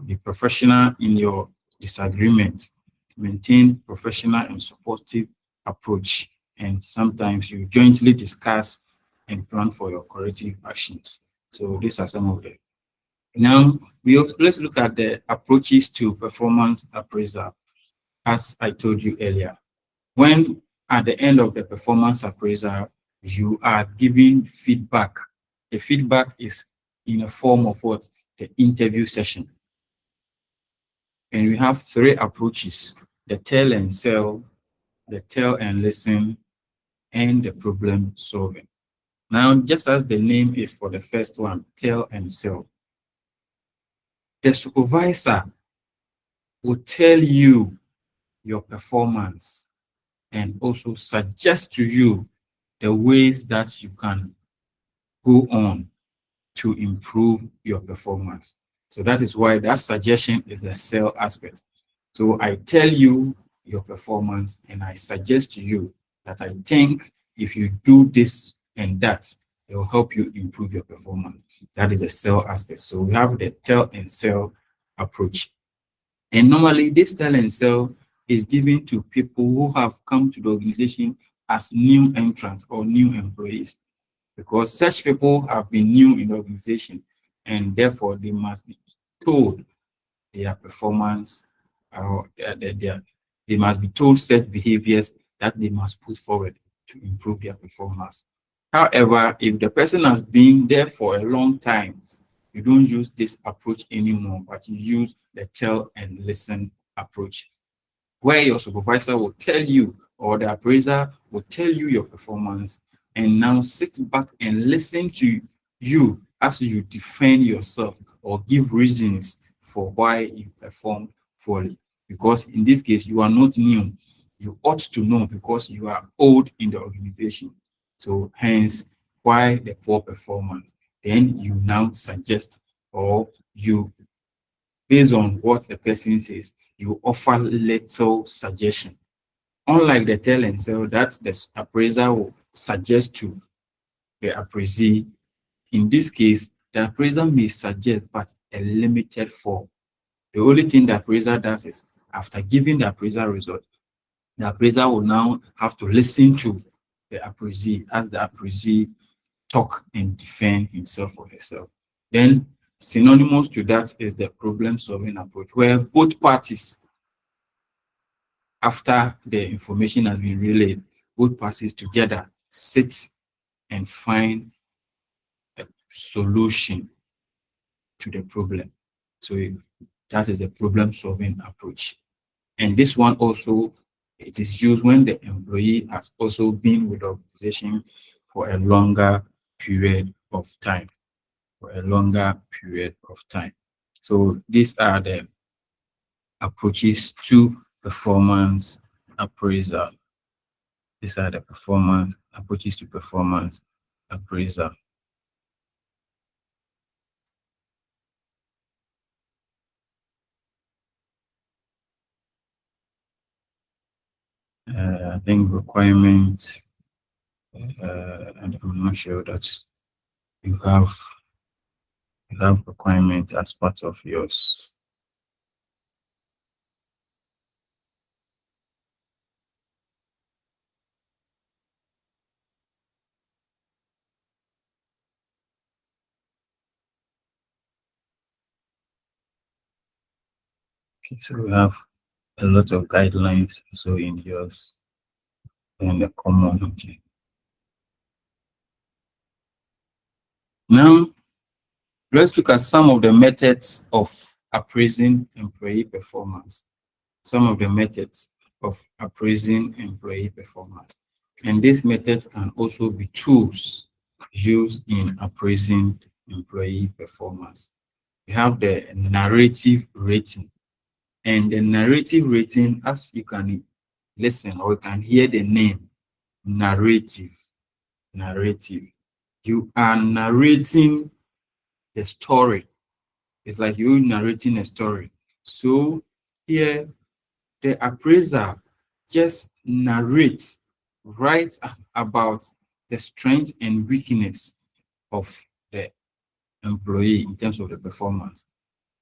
Be professional in your disagreement. Maintain professional and supportive approach. And sometimes you jointly discuss and plan for your corrective actions. So these are some of them. Now, let's look at the approaches to performance appraisal. As I told you earlier, when at the end of the performance appraisal, you are giving feedback. The feedback is in a form of what? The interview session. And we have three approaches: the tell and sell, the tell and listen, and the problem solving. Now, just as the name is for the first one, tell and sell, the supervisor will tell you your performance and also suggest to you the ways that you can go on to improve your performance. So that is why that suggestion is the sell aspect. So I tell you your performance and I suggest to you that I think if you do this and that, it will help you improve your performance. That is the sell aspect. So we have the tell and sell approach. And normally this tell and sell is given to people who have come to the organization as new entrants or new employees, because such people have been new in the organization and therefore they must be told their performance, or they must be told set behaviors that they must put forward to improve their performance. However, if the person has been there for a long time, you don't use this approach anymore, but you use the tell and listen approach. where your supervisor will tell you, or the appraiser will tell you your performance, and now sit back and listen to you as you defend yourself or give reasons for why you performed poorly. Because in this case, you are not new. You ought to know because you are old in the organization. So hence why the poor performance. Then you now suggest, or you, based on what the person says, you offer little suggestion. Unlike the tell and sell that the appraiser will suggest to the appraisee, in this case, the appraiser may suggest but a limited form. The only thing the appraiser does is, after giving the appraisal result, the appraiser will now have to listen to the appraisee as the appraisee talk and defend himself or herself. Then synonymous to that is the problem-solving approach, where both parties, after the information has been relayed, both parties together sit and find a solution to the problem. So that is a problem-solving approach. And this one also, it is used when the employee has also been with the organization for a longer period of time. So these are the approaches to performance appraisal. These are the approaches to performance appraisal. I think requirements, and I'm not sure that you have requirement as part of yours. Okay, so we have a lot of guidelines also in yours and the common. Okay. Now let's look at some of the methods of appraising employee performance. Some of the methods of appraising employee performance. And these methods can also be tools used in appraising employee performance. We have the narrative rating. And the narrative rating, as you can listen or you can hear the name, narrative. You are narrating the story. It's like you narrating a story. So here, the appraiser just narrates right about the strength and weakness of the employee in terms of the performance.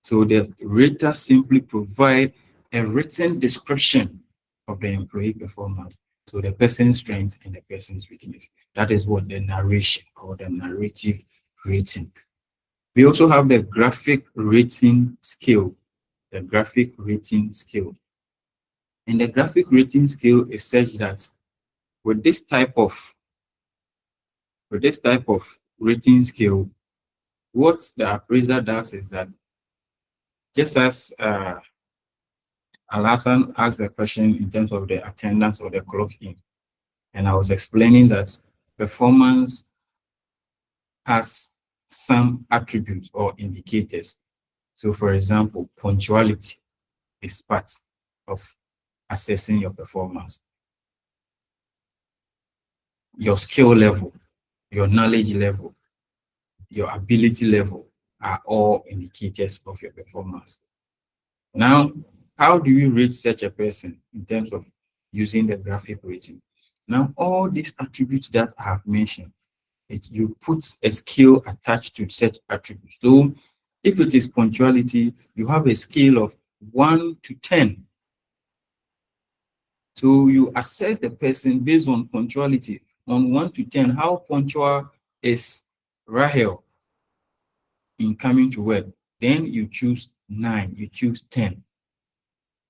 So the rater simply provide a written description of the employee performance. So the person's strength and the person's weakness. That is what the narration or the narrative rating. We also have the graphic rating scale. The graphic rating scale. And the graphic rating scale is such that with this type of rating scale, what the appraiser does is that, just as Alasan asked the question in terms of the attendance or the clock in, and I was explaining that performance has some attributes or indicators. So for example, punctuality is part of assessing your performance. Your skill level, your knowledge level, your ability level are all indicators of your performance. Now, how do you rate such a person in terms of using the graphic rating? Now, all these attributes that I have mentioned, you put a scale attached to such attributes. So if it is punctuality, you have a scale of 1 to 10. So you assess the person based on punctuality. On 1 to 10, how punctual is Rahel in coming to work? Then you choose 9, you choose 10.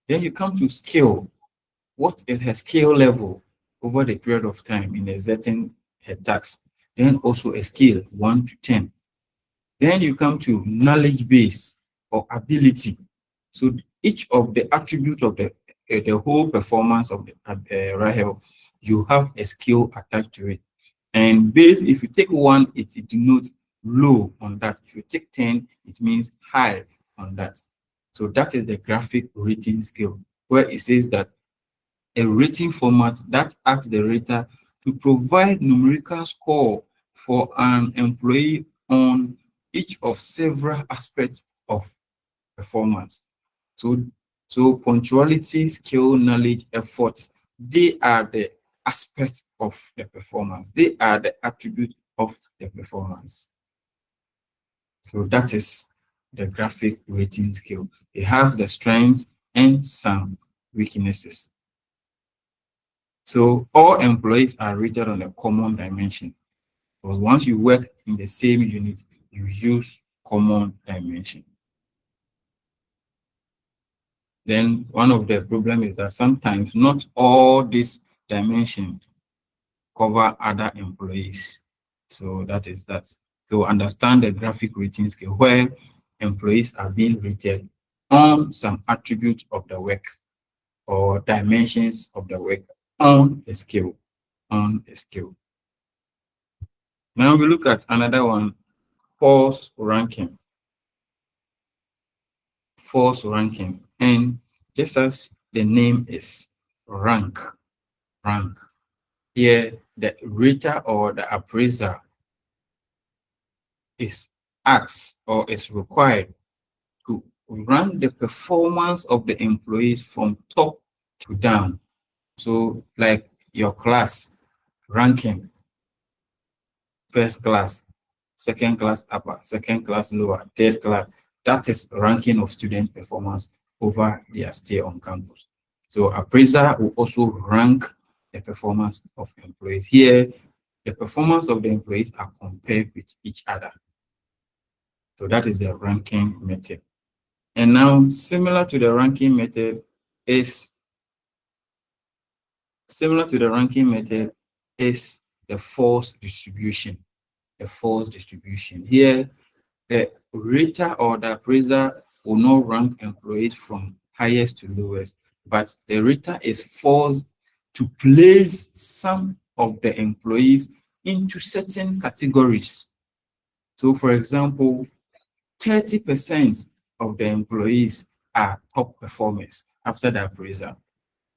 Then you come to skill. What is her skill level over the period of time in exerting her task? Then also a scale 1 to 10. Then you come to knowledge base or ability. So each of the attributes of the the whole performance of the Rahel, you have a skill attached to it. And if you take 1, it denotes low on that. If you take 10, it means high on that. So that is the graphic rating scale, where it says that a rating format that asks the rater to provide numerical score for an employee on each of several aspects of performance. So punctuality, skill, knowledge, effort, they are the aspects of the performance. They are the attribute of the performance. So that is the graphic rating scale. It has the strengths and some weaknesses. So all employees are rated on a common dimension. But once you work in the same unit, you use common dimension. Then one of the problems is that sometimes not all these dimensions cover other employees. So that is that. So understand the graphic rating scale where employees are being rated on some attributes of the work or dimensions of the work on a scale. Now we look at another one, force ranking. Force ranking. And just as the name is, rank. Here, the rater or the appraiser is asked or is required to rank the performance of the employees from top to down. So, like your class ranking, first class, second class upper, second class lower, third class. That is ranking of student performance over their stay on campus. So appraiser will also rank the performance of employees. Here, the performance of the employees are compared with each other. So that is the ranking method. And now, similar to the ranking method is the force distribution. The force distribution. Here, the rater or the appraiser will not rank employees from highest to lowest, but the rater is forced to place some of the employees into certain categories. So, for example, 30% of the employees are top performers after the appraisal.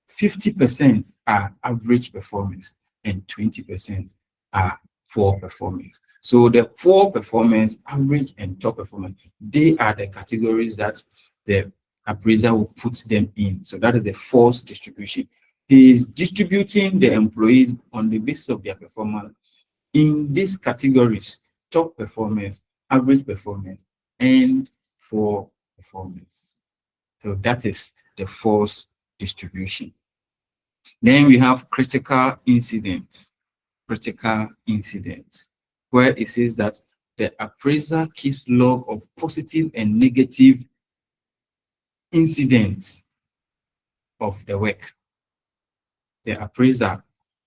50% are average performers, and 20% are poor performers. So the poor performance, average, and top performance, they are the categories that the appraiser will put them in. So that is the force distribution. He is distributing the employees on the basis of their performance in these categories: top performance, average performance, and poor performance. So that is the force distribution. Then we have critical incidents. Critical incidents, where it says that the appraiser keeps log of positive and negative incidents of the work. The appraiser,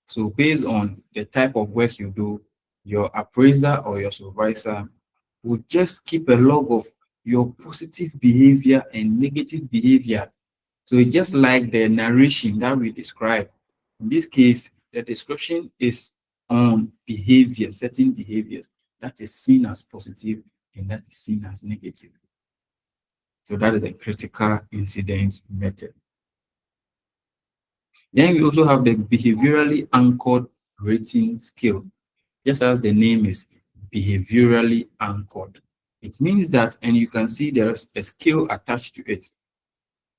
so based on the type of work you do, your appraiser or your supervisor will just keep a log of your positive behavior and negative behavior. So it's just like the narration that we described. In this case, the description is on behavior, certain behaviors that is seen as positive and that is seen as negative. So that is a critical incident method. Then we also have the behaviorally anchored rating scale, just as the name is behaviorally anchored. It means that, and you can see there's a scale attached to it,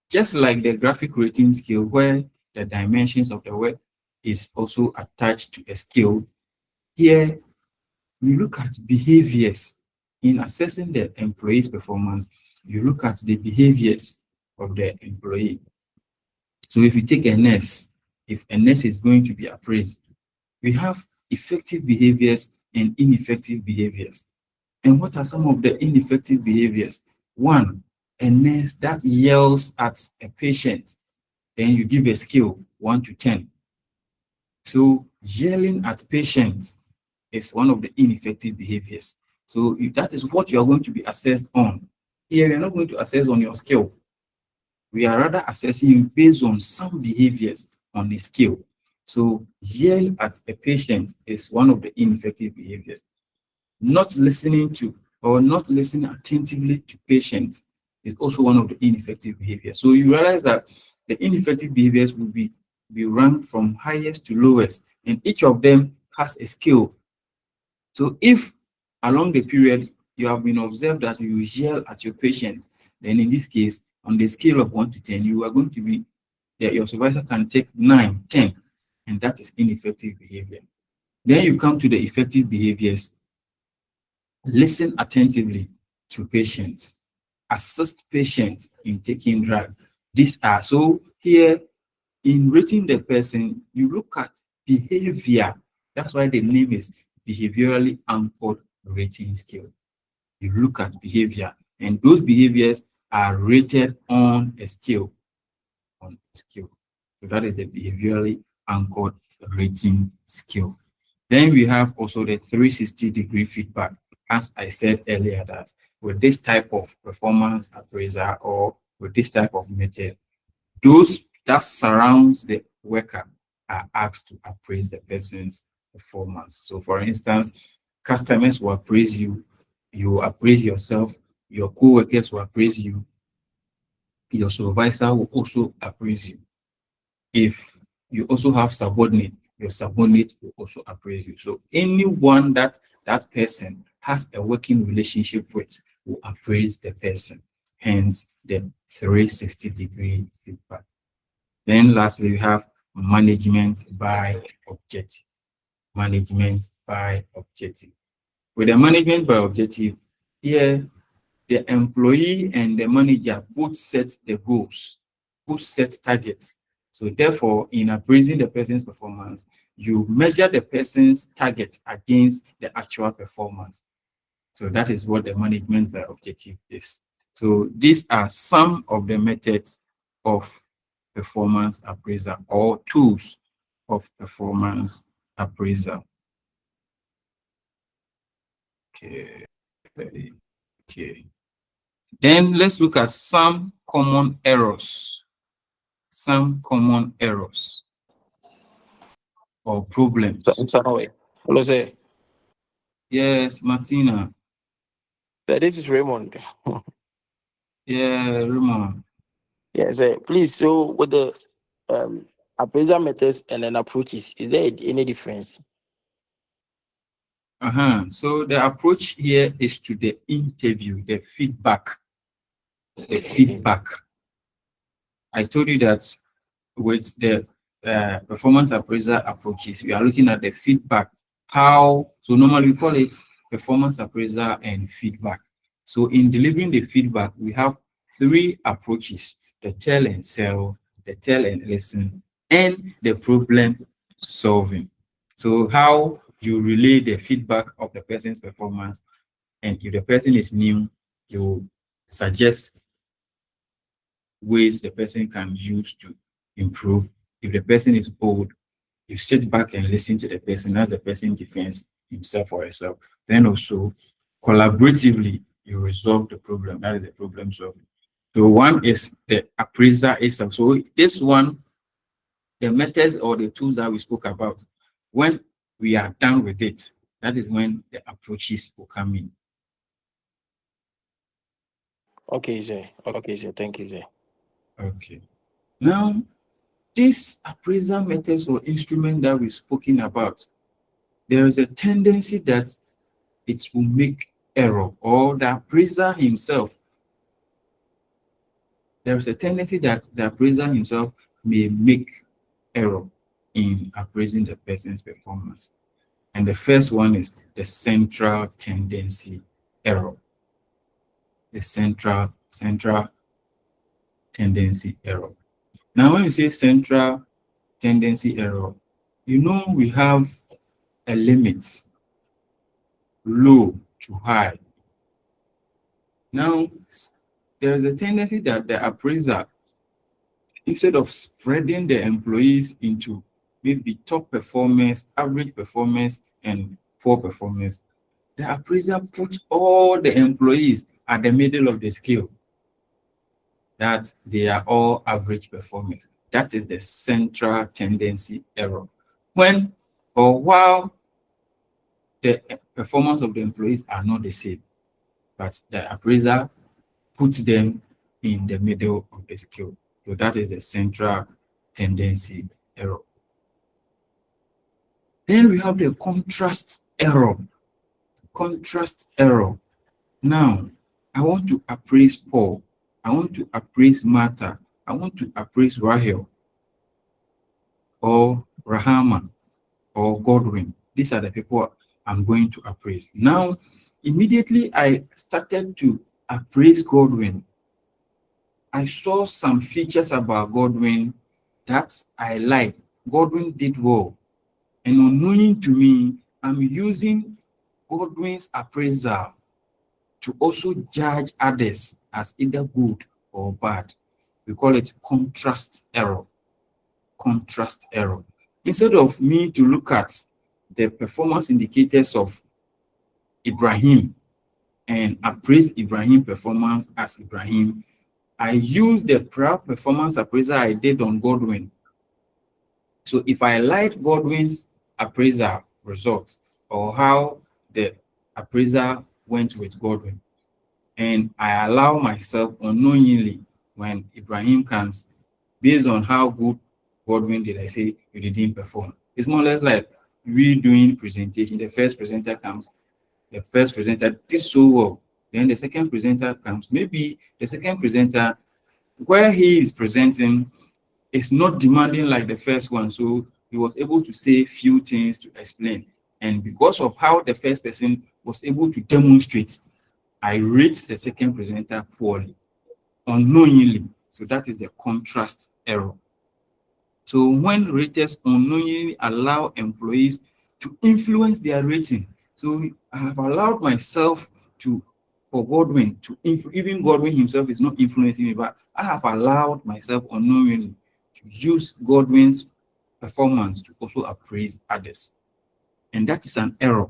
just like the graphic rating scale where the dimensions of the work is also attached to a scale. Here, we look at behaviors. In assessing the employee's performance, you look at the behaviors of the employee. So if you take a nurse, if a nurse is going to be appraised, we have effective behaviors and ineffective behaviors. And what are some of the ineffective behaviors? One, a nurse that yells at a patient, then you give a scale 1 to 10. So yelling at patients is one of the ineffective behaviors. So if that is what you are going to be assessed on, here you're not going to assess on your scale. We are rather assessing you based on some behaviors on a scale. So yell at a patient is one of the ineffective behaviors. Not listening to or not listening attentively to patients is also one of the ineffective behaviors. So you realize that the ineffective behaviors will be ranked from highest to lowest, and each of them has a scale. So if along the period you have been observed that you yell at your patient, then in this case, on the scale of 1 to 10, you are going to be, your supervisor can take 9, 10, and that is ineffective behavior. Then you come to the effective behaviors. Listen attentively to patients. Assist patients in taking drug. These are, so here in rating the person, you look at behavior. That's why the name is behaviorally anchored rating scale. You look at behavior, and those behaviors are rated on a scale. So that is the behaviorally anchored rating scale. Then we have also the 360-degree feedback. As I said earlier, that with this type of performance appraiser or with this type of method, those that surrounds the worker are asked to appraise the person's performance. So for instance, customers will appraise you, you appraise yourself, your co-workers will appraise you, your supervisor will also appraise you. If you also have subordinate, your subordinate will also appraise you. So anyone that person has a working relationship with will appraise the person, hence the 360-degree feedback. Then lastly, we have management by objective. Management by objective. With the management by objective, here the employee and the manager both set the goals, both set targets. So therefore, in appraising the person's performance, you measure the person's target against the actual performance. So that is what the management by objective is. So these are some of the methods of performance appraisal or tools of performance appraisal. Okay. Okay. Then let's look at some common errors. Some common errors or problems. Hello, sir. Yes, Martina. This is Raymond. Yeah, Raymond. Yes, sir. Please, so with the appraisal methods and then approaches, is there any difference? So the approach here is to the interview, the feedback. The feedback. I told you that with the performance appraiser approaches, we are looking at the feedback. How, so normally we call it performance appraiser and feedback. So in delivering the feedback, we have 3 approaches: the tell and sell, the tell and listen, and the problem solving. So how you relay the feedback of the person's performance, and if the person is new, you suggest ways the person can use to improve. If the person is old, you sit back and listen to the person as the person defends himself or herself. Then also, collaboratively, you resolve the problem. That is the problem solving. So one is the appraiser itself. So this one, the methods or the tools that we spoke about, when we are done with it, that is when the approaches will come in. Okay, sir. Okay, sir. Thank you, sir. Okay. Now, these appraisal methods or instrument that we've spoken about, there is a tendency that it will make error, or the appraiser himself, there is a tendency that the appraiser himself may make error in appraising the person's performance. And the first one is the central tendency error. The central tendency error. Now, when you say central tendency error, you know we have a limit, low to high. Now, there is a tendency that the appraiser, instead of spreading the employees into maybe top performers, average performers, and poor performers, the appraiser put all the employees at the middle of the scale. that they are all average performers. That is the central tendency error. When or while the performance of the employees are not the same, but the appraiser puts them in the middle of the scale. So that is the central tendency error. Then we have the contrast error. Contrast error. Now, I want to appraise Paul. I want to appraise Martha. I want to appraise Rahel or Rahama or Godwin. These are the people I'm going to appraise. Now, immediately I started to appraise Godwin. I saw some features about Godwin that I like. Godwin did well. And unknowing to me, I'm using Godwin's appraisal to also judge others as either good or bad. We call it contrast error. Contrast error. Instead of me to look at the performance indicators of Ibrahim and appraise Ibrahim performance as Ibrahim, I use the prior performance appraisal I did on Godwin. So if I like Godwin's appraisal results or how the appraiser went with Godwin, and I allow myself unknowingly when Ibrahim comes, based on how good Godwin did, I say you didn't perform. It's more or less like we doing presentation. The first presenter comes, the first presenter did so well. Then the second presenter comes. Maybe the second presenter, where he is presenting, is not demanding like the first one. So he was able to say few things to explain. And because of how the first person was able to demonstrate, I rate the second presenter poorly, unknowingly. So that is the contrast error. So when raters unknowingly allow employees to influence their rating, so I have allowed myself to, for Godwin, to even Godwin himself is not influencing me, but I have allowed myself unknowingly to use Godwin's performance to also appraise others. And that is an error.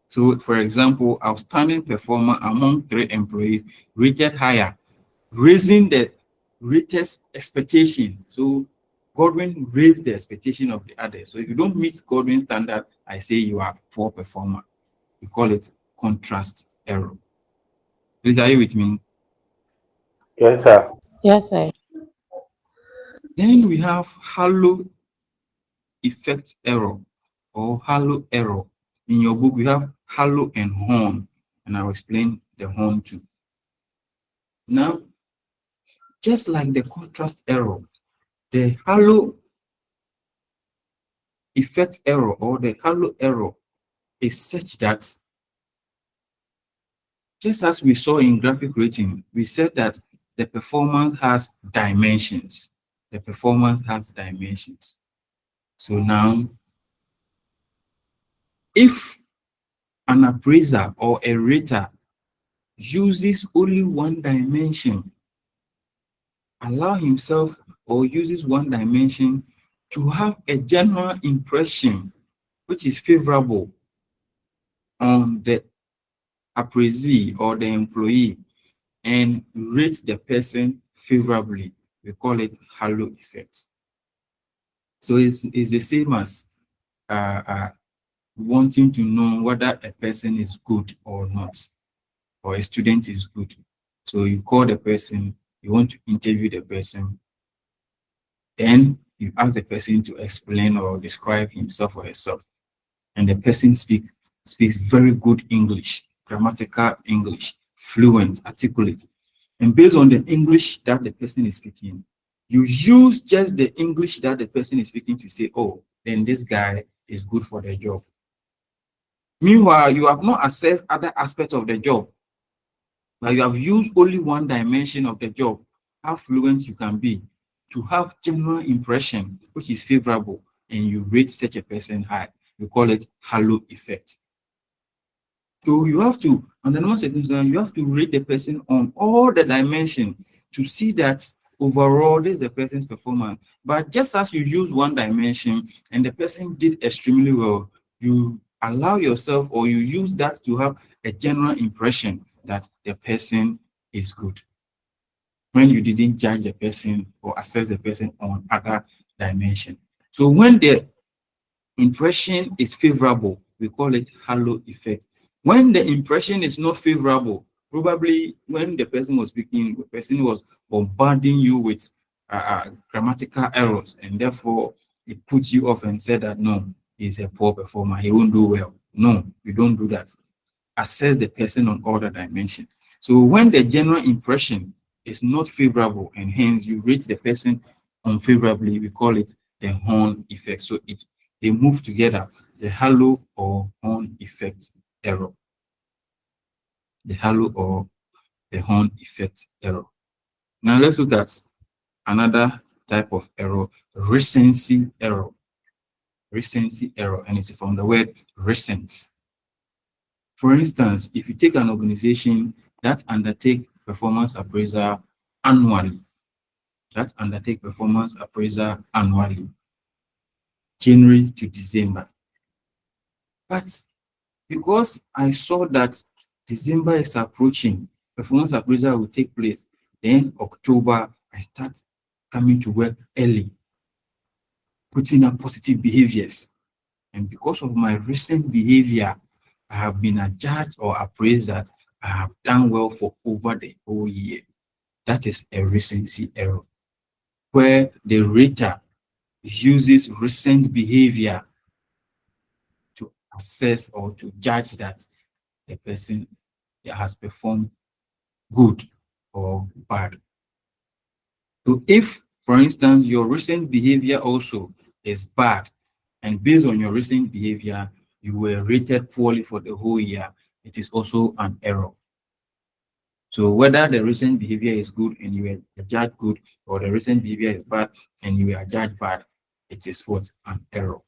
So, for example, outstanding performer among 3 employees rated higher, raising the rater's expectation. So, Godwin raised the expectation of the others. So, if you don't meet Godwin's standard, I say you are a poor performer. We call it contrast error. Please, are you with me? Yes, sir. Yes, sir. Then we have halo effect error or halo error. In your book, we have halo and horn, and I'll explain the horn too. Now, just like the contrast error, the halo effect error or the halo error is such that, just as we saw in graphic rating, we said that the performance has dimensions. The performance has dimensions. So now, if an appraiser or a rater uses only one dimension, allow himself or uses one dimension to have a general impression which is favorable on the appraisee or the employee and rate the person favorably, we call it halo effect. So it's the same as wanting to know whether a person is good or not, or a student is good. So you call the person, you want to interview the person, then you ask the person to explain or describe himself or herself. And the person speaks very good English, grammatical English, fluent, articulate. And based on the English that the person is speaking, you use just the English that the person is speaking to say, oh, then this guy is good for the job. Meanwhile, you have not assessed other aspects of the job, but you have used only one dimension of the job, how fluent you can be, to have general impression which is favorable, and you rate such a person high. We call it halo effect. So you have to, under normal circumstances, you have to rate the person on all the dimensions to see that overall this is the person's performance. But just as you use one dimension and the person did extremely well, you allow yourself or you use that to have a general impression that the person is good. when you didn't judge the person or assess the person on other dimension. So when the impression is favorable, we call it halo effect. When the impression is not favorable, probably when the person was speaking, the person was bombarding you with grammatical errors, and therefore it puts you off and said that no, he's a poor performer, he won't do well. No, you don't do that. Assess the person on all the dimensions. So when the general impression is not favorable and hence you rate the person unfavorably, we call it the horn effect. So they move together, the halo or horn effect error. The halo or the horn effect error. Now let's look at another type of error, recency error. Recency error, and it's from the word recent. For instance, if you take an organization that undertake performance appraisal annually, January to December. But because I saw that December is approaching, performance appraisal will take place. Then October, I start coming to work early, putting up positive behaviors. And because of my recent behavior, I have been adjudged or appraised that I have done well for over the whole year. That is a recency error, where the rater uses recent behavior to assess or to judge that the person has performed good or bad. So if, for instance, your recent behavior also is bad, and based on your recent behavior, you were rated poorly for the whole year, it is also an error. So whether the recent behavior is good and you were judged good, or the recent behavior is bad and you were judged bad, it is what? An error.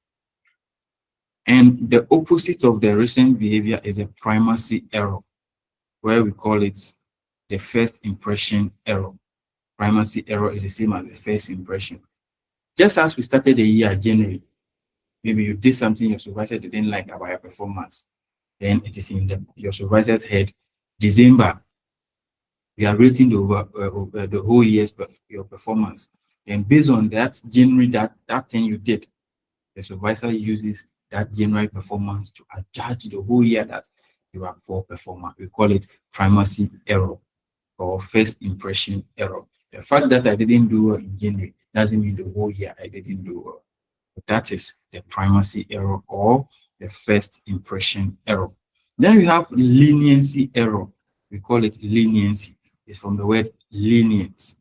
And the opposite of the recent behavior is a primacy error, where we call it the first impression error. Primacy error is the same as the first impression. Just as we started the year January, maybe you did something your supervisor didn't like about your performance, then it is in your supervisor's head. December, we are rating the whole year's your performance. And based on that January, that thing you did, the supervisor uses that January performance to adjudge the whole year that you are poor performer. We call it primacy error or first impression error. The fact that I didn't do well in January doesn't mean the whole year I didn't do well. But that is the primacy error or the first impression error. Then we have leniency error. We call it leniency. It's from the word lenient.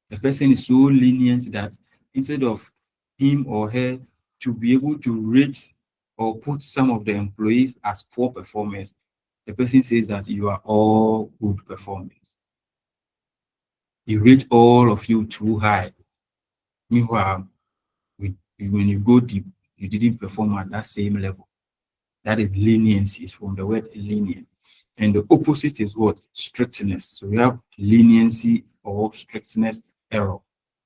The person is so lenient that instead of him or her to be able to rate or put some of the employees as poor performers, the person says that you are all good performers. You rate all of you too high. Meanwhile, when you go deep, you didn't perform at that same level. That is leniency. It's from the word lenient. And the opposite is what? Strictness. So we have leniency or strictness error.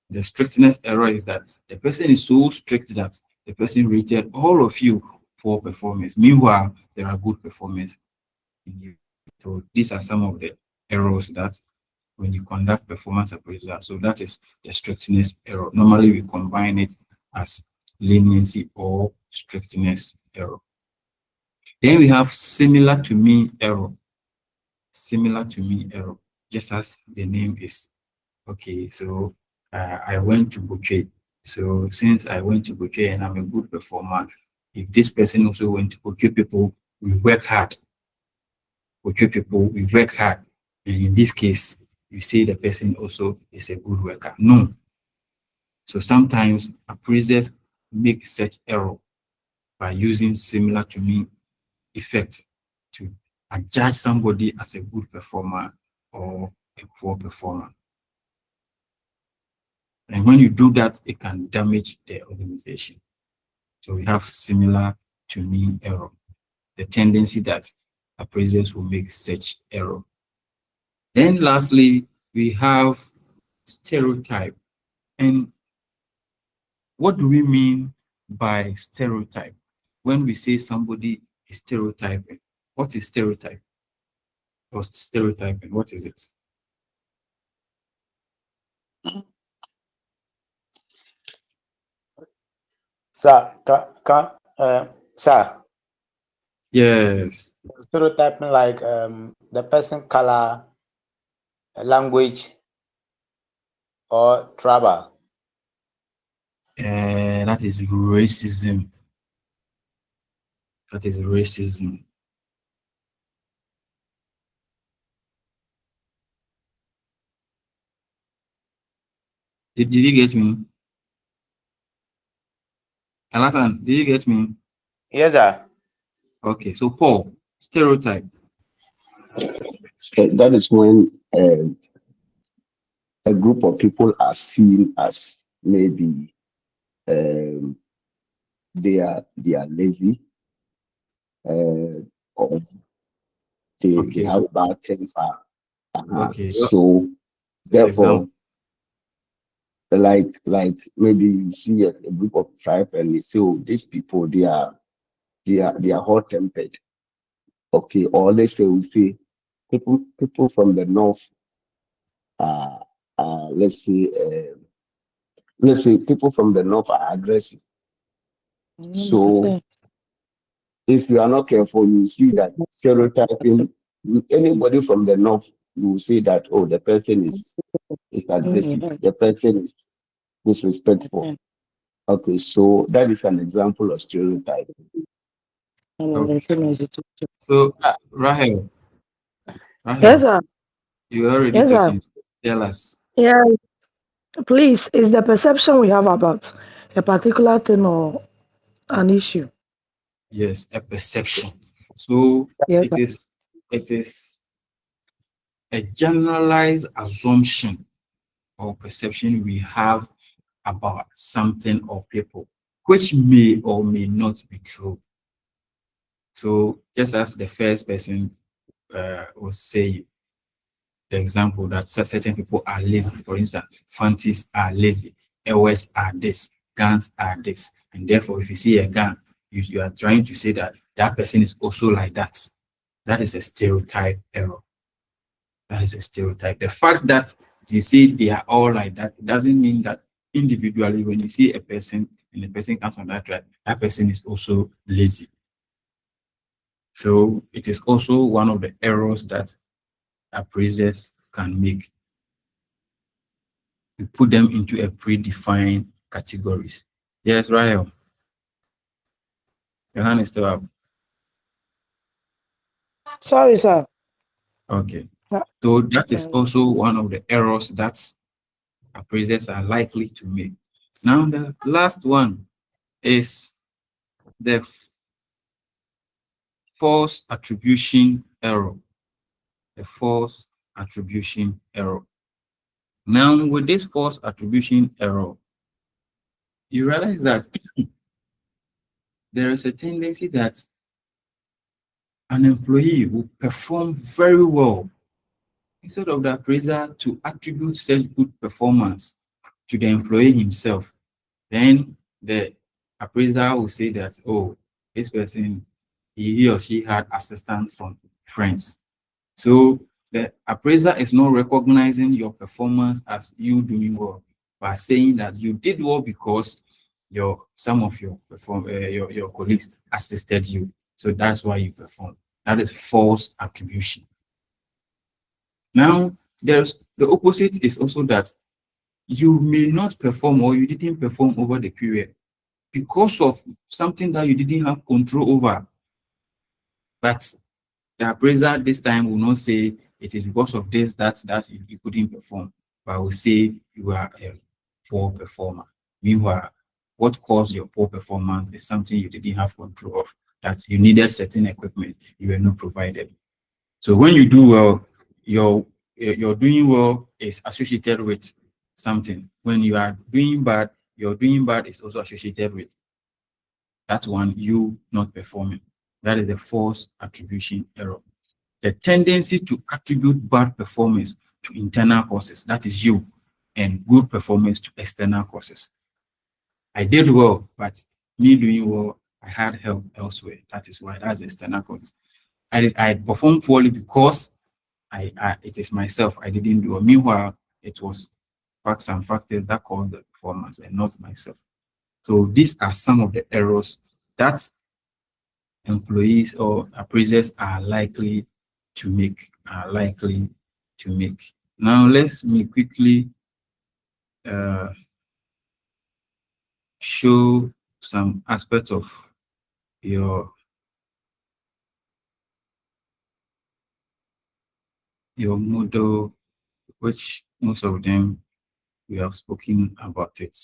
The strictness error is that the person is so strict that the person rated all of you poor performers. Meanwhile, there are good performers in you. So these are some of the errors that when you conduct performance appraisal. So that is the strictness error. Normally we combine it as leniency or strictness error. Then we have similar to me error. Similar to me error, just as the name is. Okay, so I went to Boucher. So since I went to Boucher and I'm a good performer, if this person also went to Boucher, people we work hard. Boucher people, we work hard. And in this case, you say the person also is a good worker. No. So sometimes appraisers make such error by using similar to me effects to judge somebody as a good performer or a poor performer. And when you do that, it can damage the organization. So we have similar to me error, the tendency that appraisers will make such error. Then lastly, we have stereotype. And what do we mean by stereotype? When we say somebody is stereotyping, what is stereotype? Or stereotyping, what is it? Sir, sir, Yes. stereotyping like the person color, language, or tribal. That is racism. That is racism. Did you get me? Alatan, did you get me? Yes, sir. Okay, so Paul, stereotype. That is when a group of people are seen as maybe um, they are lazy, or they Okay, have so bad temper. okay, So this therefore, example. like maybe you see a group of tribe and they say, oh, these people they are hot tempered. Okay, or let's say we say people from the north are let's say people from the north are aggressive. So 100%. if you are not careful, you see that stereotyping anybody from the north, you will say that, oh, the person is aggressive, the person is disrespectful. Okay, so that is an example of stereotype. Okay. So Rahel, Yes, Rahel, sir. you are already Yes, sir. talking. Tell us. Yeah, please, it's the perception we have about a particular thing or an issue. Yes, a perception. So Yes, it is a generalized assumption or perception we have about something or people, which may or may not be true. So just as the first person was saying, the example that certain people are lazy. For instance, fancies are lazy, LS are this, guns are this. And therefore, if you see a gun, you are trying to say that that person is also like that. That is a stereotype error. That is a stereotype. The fact that you say they are all like that, it doesn't mean that individually, when you see a person and the person comes from that tribe, that person is also lazy. So it is also one of the errors that appraisers can make. You put them into a predefined categories. Yes, Rahel. Your hand is still up. sorry, sir. Okay. Uh, So that is uh, also one of the errors that appraisers are likely to make. Now, the last one is the false attribution error. The false attribution error. Now, with this false attribution error, you realize that there is a tendency that an employee will perform very well instead of the appraiser to attribute such good performance to the employee himself. Then the appraiser will say that, oh, this person, he or she had assistance from friends. So the appraiser is not recognizing your performance as you doing well, but saying that you did well because some of your colleagues assisted you. So that's why you perform. That is false attribution. Now, there's the opposite is also that you may not perform or you didn't perform over the period because of something that you didn't have control over. But the appraiser this time will not say it is because of this, that you couldn't perform, but will say you are a poor performer. Meanwhile, what caused your poor performance is something you didn't have control of, that you needed certain equipment you were not provided. So when you do well, your doing well is associated with something. When you are doing bad, your doing bad is also associated with that one, you not performing. That is the false attribution error. The tendency to attribute bad performance to internal causes, that is you, and good performance to external causes. I did well, but me doing well, I had help elsewhere. That is why that's the external causes. I performed poorly because it is myself. I didn't do it. Meanwhile, it was facts and factors that caused the performance and not myself. So these are some of the errors that employees or appraisers are likely to make. Now, let's me quickly show some aspects of your model, which most of them we have spoken about it.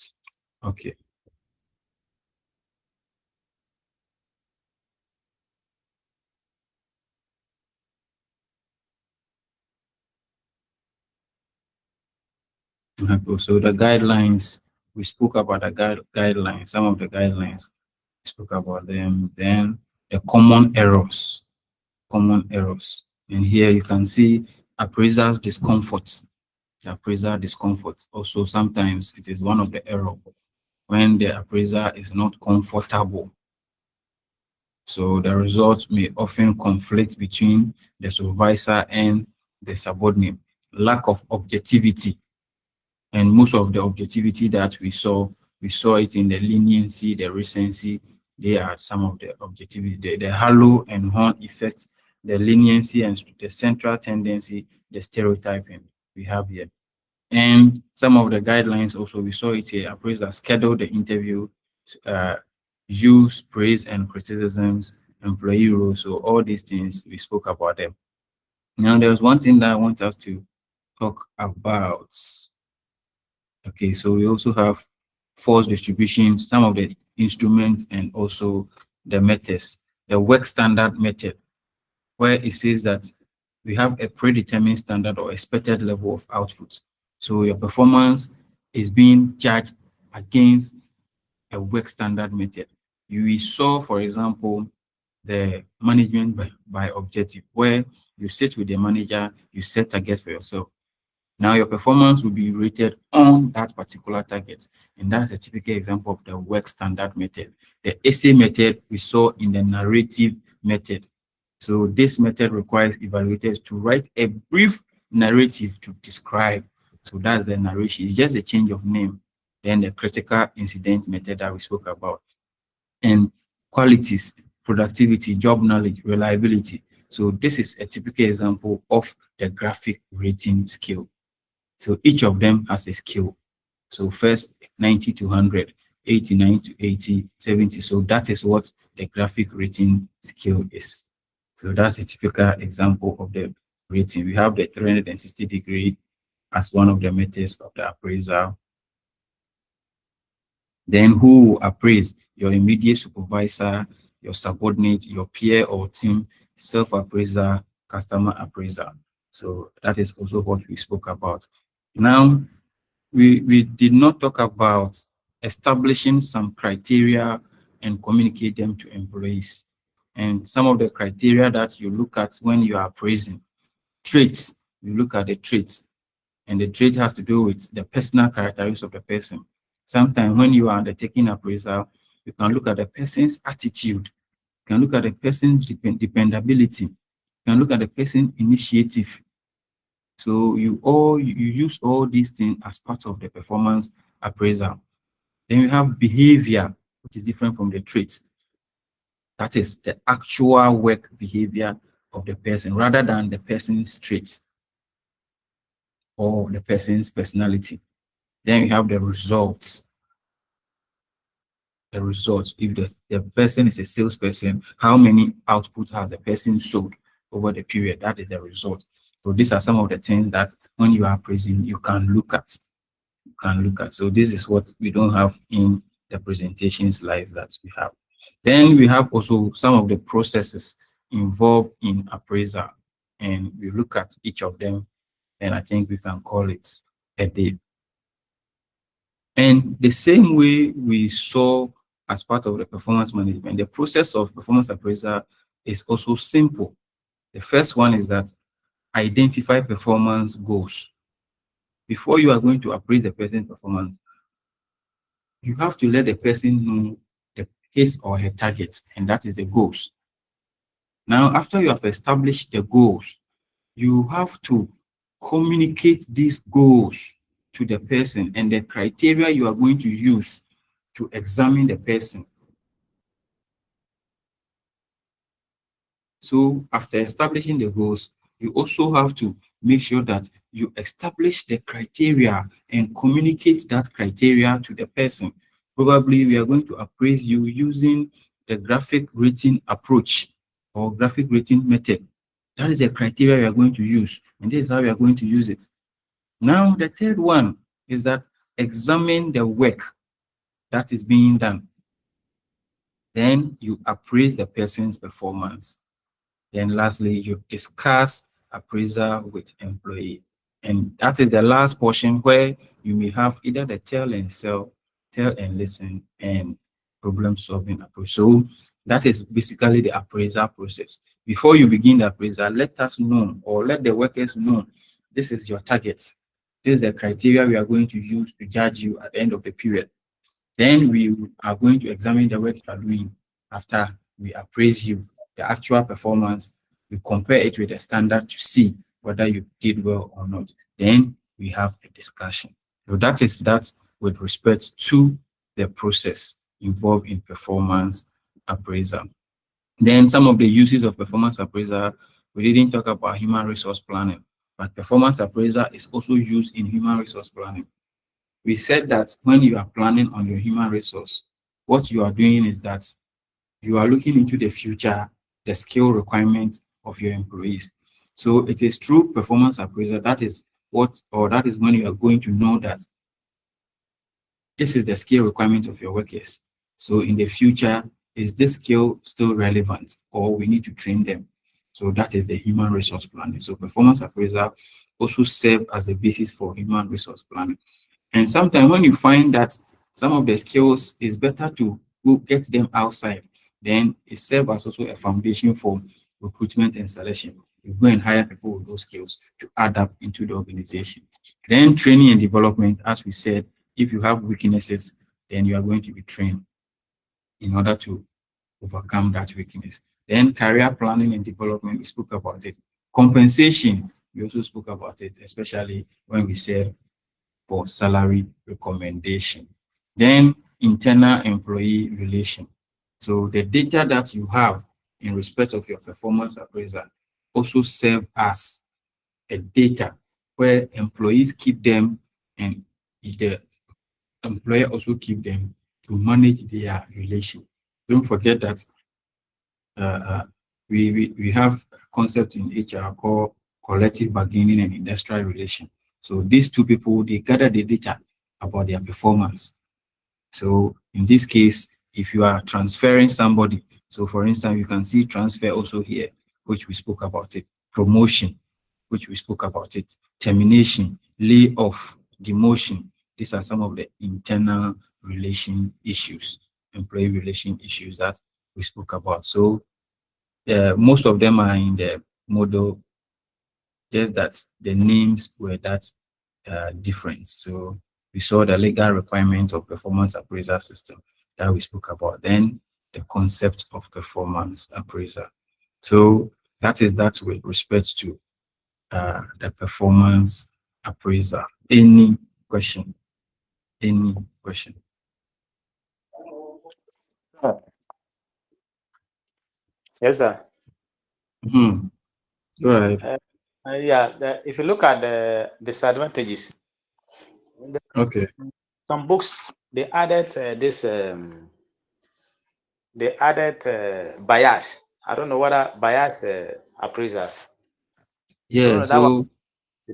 Okay. So the guidelines, we spoke about the guidelines, some of the guidelines, we spoke about them. Then the common errors. And here you can see appraisers' discomfort. The appraiser discomfort. Also, sometimes it is one of the error when the appraiser is not comfortable. So the results may often conflict between the supervisor and the subordinate. Lack of objectivity. And most of the objectivity that we saw it in the leniency, the recency. They are some of the objectivity, the halo and horn effects, the leniency and the central tendency, the stereotyping we have here. And some of the guidelines also, we saw it here. Appraiser schedule the interview, use praise and criticisms, employee rules. So all these things, we spoke about them. Now, there's one thing that I want us to talk about. Okay, so we also have force distribution, some of the instruments, and also the methods. The work standard method, where it says that we have a predetermined standard or expected level of output. So your performance is being judged against a work standard method. You saw, for example, the management by objective, where you sit with the manager, you set targets for yourself. Now your performance will be rated on that particular target. And that's a typical example of the work standard method. The essay method we saw in the narrative method. So this method requires evaluators to write a brief narrative to describe. So that's the narration. It's just a change of name. Then the critical incident method that we spoke about. And qualities, productivity, job knowledge, reliability. So this is a typical example of the graphic rating scale. So each of them has a scale. So first 90 to 100, 89 to 80, 70. So that is what the graphic rating scale is. So that's a typical example of the rating. We have the 360-degree as one of the methods of the appraisal. Then who appraise? Your immediate supervisor, your subordinate, your peer or team, self-appraiser, customer appraiser. So that is also what we spoke about. Now, we did not talk about establishing some criteria and communicate them to employees. And some of the criteria that you look at when you are appraising, traits, you look at the traits, and the trait has to do with the personal characteristics of the person. Sometimes when you are undertaking appraisal, you can look at the person's attitude, you can look at the person's dependability, you can look at the person's initiative. So you use all these things as part of the performance appraisal. Then you have behavior, which is different from the traits. That is the actual work behavior of the person rather than the person's traits or the person's personality. Then we have the results. The results. If the person is a salesperson, how many output has the person sold over the period? That is the result. So these are some of the things that when you are appraising, you can look at. So this is what we don't have in the presentation slides that we have. Then we have also some of the processes involved in appraisal, and we look at each of them, and I think we can call it a day. And the same way we saw as part of the performance management, the process of performance appraisal is also simple. The first one is that identify performance goals. Before you are going to appraise the person's performance, you have to let the person know his or her targets, and that is the goals. Now, after you have established the goals, you have to communicate these goals to the person and the criteria you are going to use to examine the person. So after establishing the goals, you also have to make sure that you establish the criteria and communicate that criteria to the person. Probably we are going to appraise you using the graphic rating approach or graphic rating method. That is the criteria we are going to use, and this is how we are going to use it. Now, the third one is that examine the work that is being done. Then you appraise the person's performance. Then lastly, you discuss appraisal with employee. And that is the last portion where you may have either the tell and sell, tell and listen, and problem solving approach. So that is basically the appraisal process. Before you begin the appraisal, let us know or let the workers know this is your target. This is the criteria we are going to use to judge you at the end of the period. Then we are going to examine the work you are doing after we appraise you, the actual performance. We compare it with the standard to see whether you did well or not. Then we have a discussion. So that is that with respect to the process involved in performance appraisal. Then some of the uses of performance appraisal, we didn't talk about human resource planning, but performance appraisal is also used in human resource planning. We said that when you are planning on your human resource, what you are doing is that you are looking into the future, the skill requirements of your employees. So it is through performance appraisal that is when you are going to know that this is the skill requirement of your workers. So in the future, is this skill still relevant or we need to train them? So that is the human resource planning. So performance appraisal also serve as the basis for human resource planning. And sometimes when you find that some of the skills is better to go get them outside, then it serves as also a foundation for recruitment and selection. You go and hire people with those skills to add up into the organization. Then training and development, as we said, if you have weaknesses, then you are going to be trained in order to overcome that weakness. Then career planning and development, we spoke about it. Compensation, we also spoke about it, especially when we said for salary recommendation. Then internal employee relation. So the data that you have in respect of your performance appraisal also serve as a data where employees keep them and the employer also keep them to manage their relation. Don't forget that uh, uh, we have a concept in HR called collective bargaining and industrial relation. So these two people, they gather the data about their performance. So in this case, if you are transferring somebody, so for instance, you can see transfer also here, which we spoke about it, promotion, which we spoke about it, termination, layoff, demotion. These are some of the internal relation issues, employee relation issues that we spoke about. So most of them are in the model, just that the names were that different. So we saw the legal requirements of performance appraisal system that we spoke about. Then the concept of performance appraisal. So that is that with respect to the performance appraisal. Any question? Any question? Yes, sir. Hmm. Go ahead. If you look at the disadvantages, Okay. some books they added bias. I don't know whether bias appraisals. I don't Yeah. know that one. So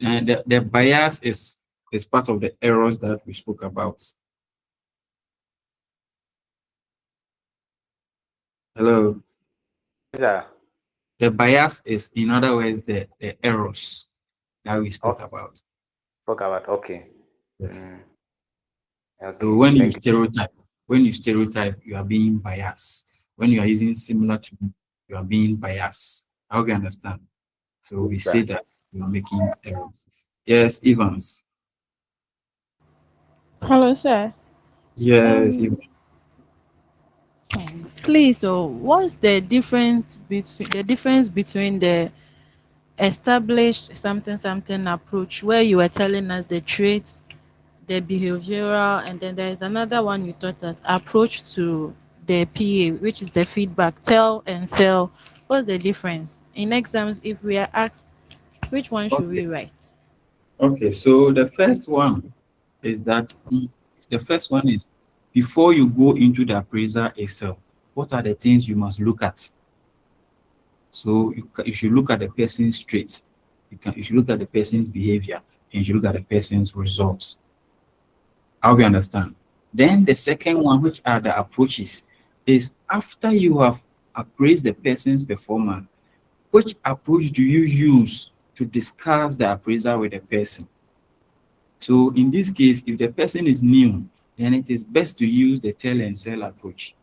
and the bias is part of the errors that we spoke about. Hello. Yes, sir. The bias is, in other words, the errors that we spoke Okay. about. Talk about okay. Yes. So Okay. when you stereotype, you are being biased. When you are using similar to, you are being biased. I hope you understand. So we Yes, say sir. that you are making errors. Yes, Evans. Hello, sir. Yes, Um, Evans. please, so what's the difference between the established something something approach where you were telling us the traits, the behavioral, and then there is another one you taught us, approach to the PA, which is the feedback, tell and sell. What's the difference? In exams, if we are asked, which one should Okay. we write? Okay. So the first one is that before you go into the appraisal itself, what are the things you must look at? So you should look at the person's traits. You should look at the person's behavior, and you should look at the person's results. How we understand? Then the second one, which are the approaches, is after you have appraised the person's performance, which approach do you use to discuss the appraisal with the person? So in this case, if the person is new, then it is best to use the tell and sell approach,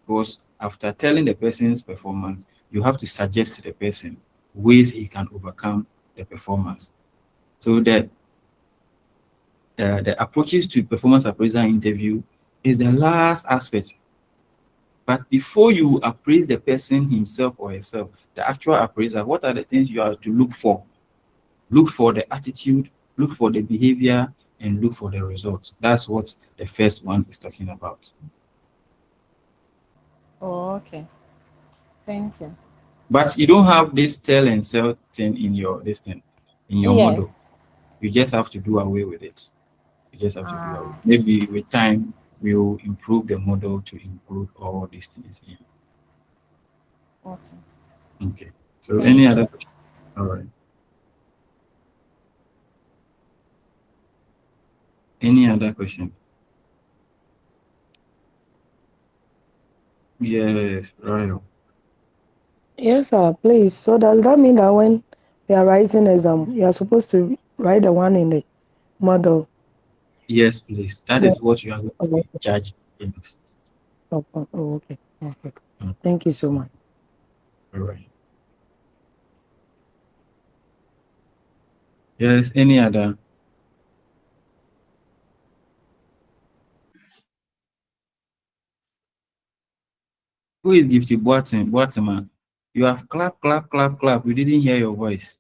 because after telling the person's performance, you have to suggest to the person ways he can overcome the performance. So the approaches to performance appraisal interview is the last aspect. But before you appraise the person himself or herself, the actual appraiser, what are the things you have to look for? Look for the attitude, look for the behavior, and look for the results. That's what the first one is talking about. Oh, okay. Thank you. But you don't have this tell and sell thing in your Yes. model. You just have to do away with it. You just have to do away. Ah, Maybe with time we'll improve the model to include all these things in. okay. Okay. So any Thank you. other question? All right. Any other question? Yes, Royal. Yes, sir, please. So does that mean that when we are writing exam, you are supposed to write the one in the model? Yes, please. That The, is what you are going to oh, be judged against. okay. Okay. Okay. Thank you so much. All right. Yes, any other? Who is Gifty Boatin? Boatima, you have clap, clap, clap, clap. We didn't hear your voice.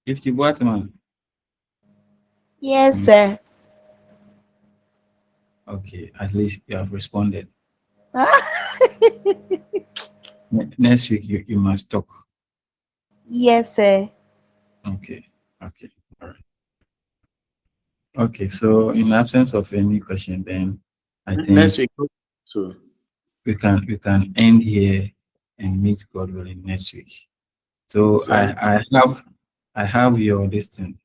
Gifty Boatima. Yes, sir. Okay, at least you have responded. Next week you must talk. Yes, sir. Okay. Okay. All right. Okay. So in absence of any question, then I Next think week. So we can end here and meet God willing next week. So Sam. I have your listing,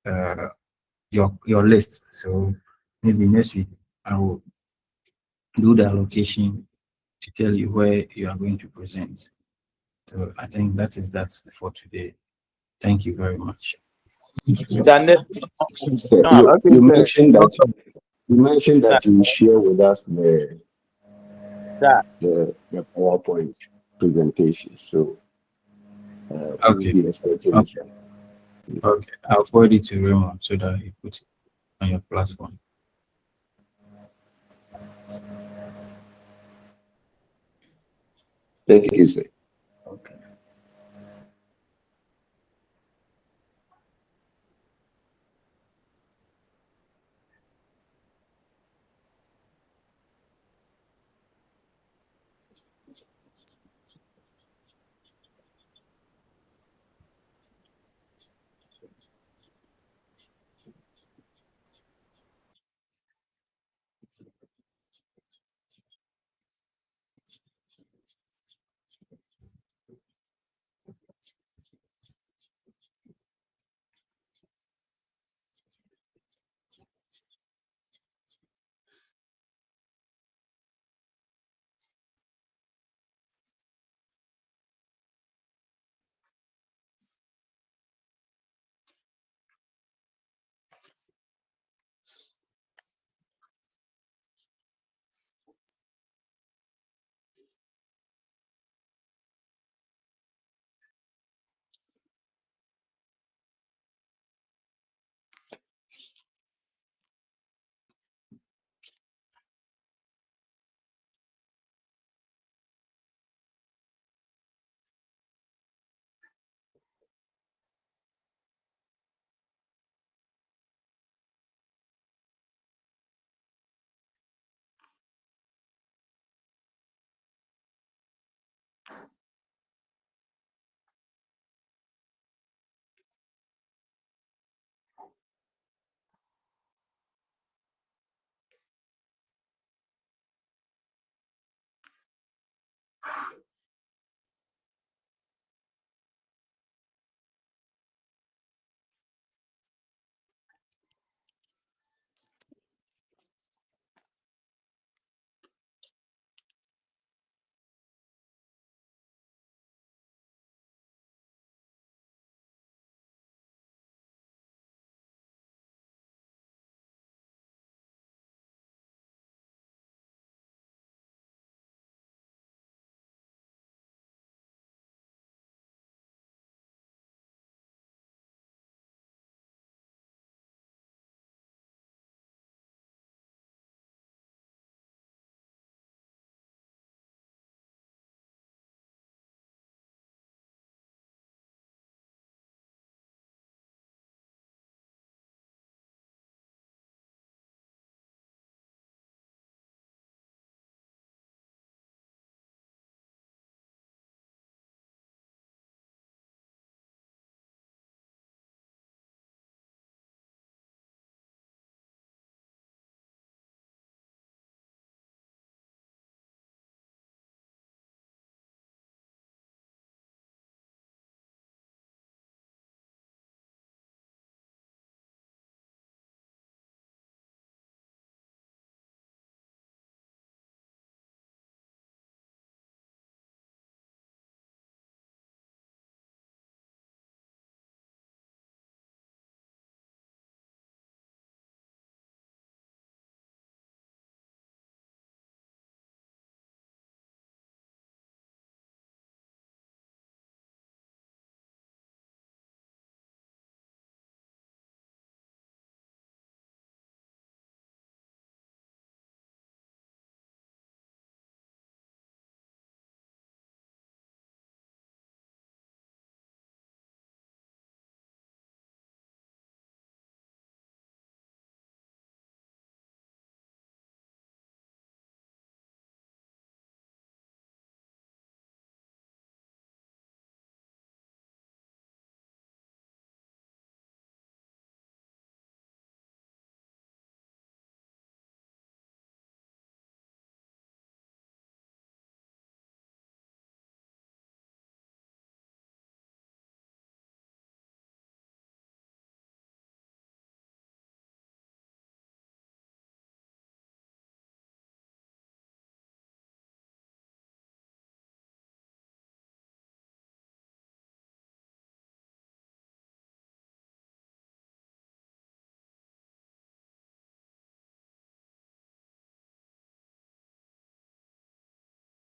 your list. So maybe next week I will do the allocation to tell you where you are going to present. So I think that is that for today. Thank you very much. Sunday. You Okay, sir. mentioned Sir, that you will share with us sir. the PowerPoint presentation. So we will Okay. be expecting Okay. it. Okay. I'll forward it to Raymond so that he puts it on your platform. Thank you, sir.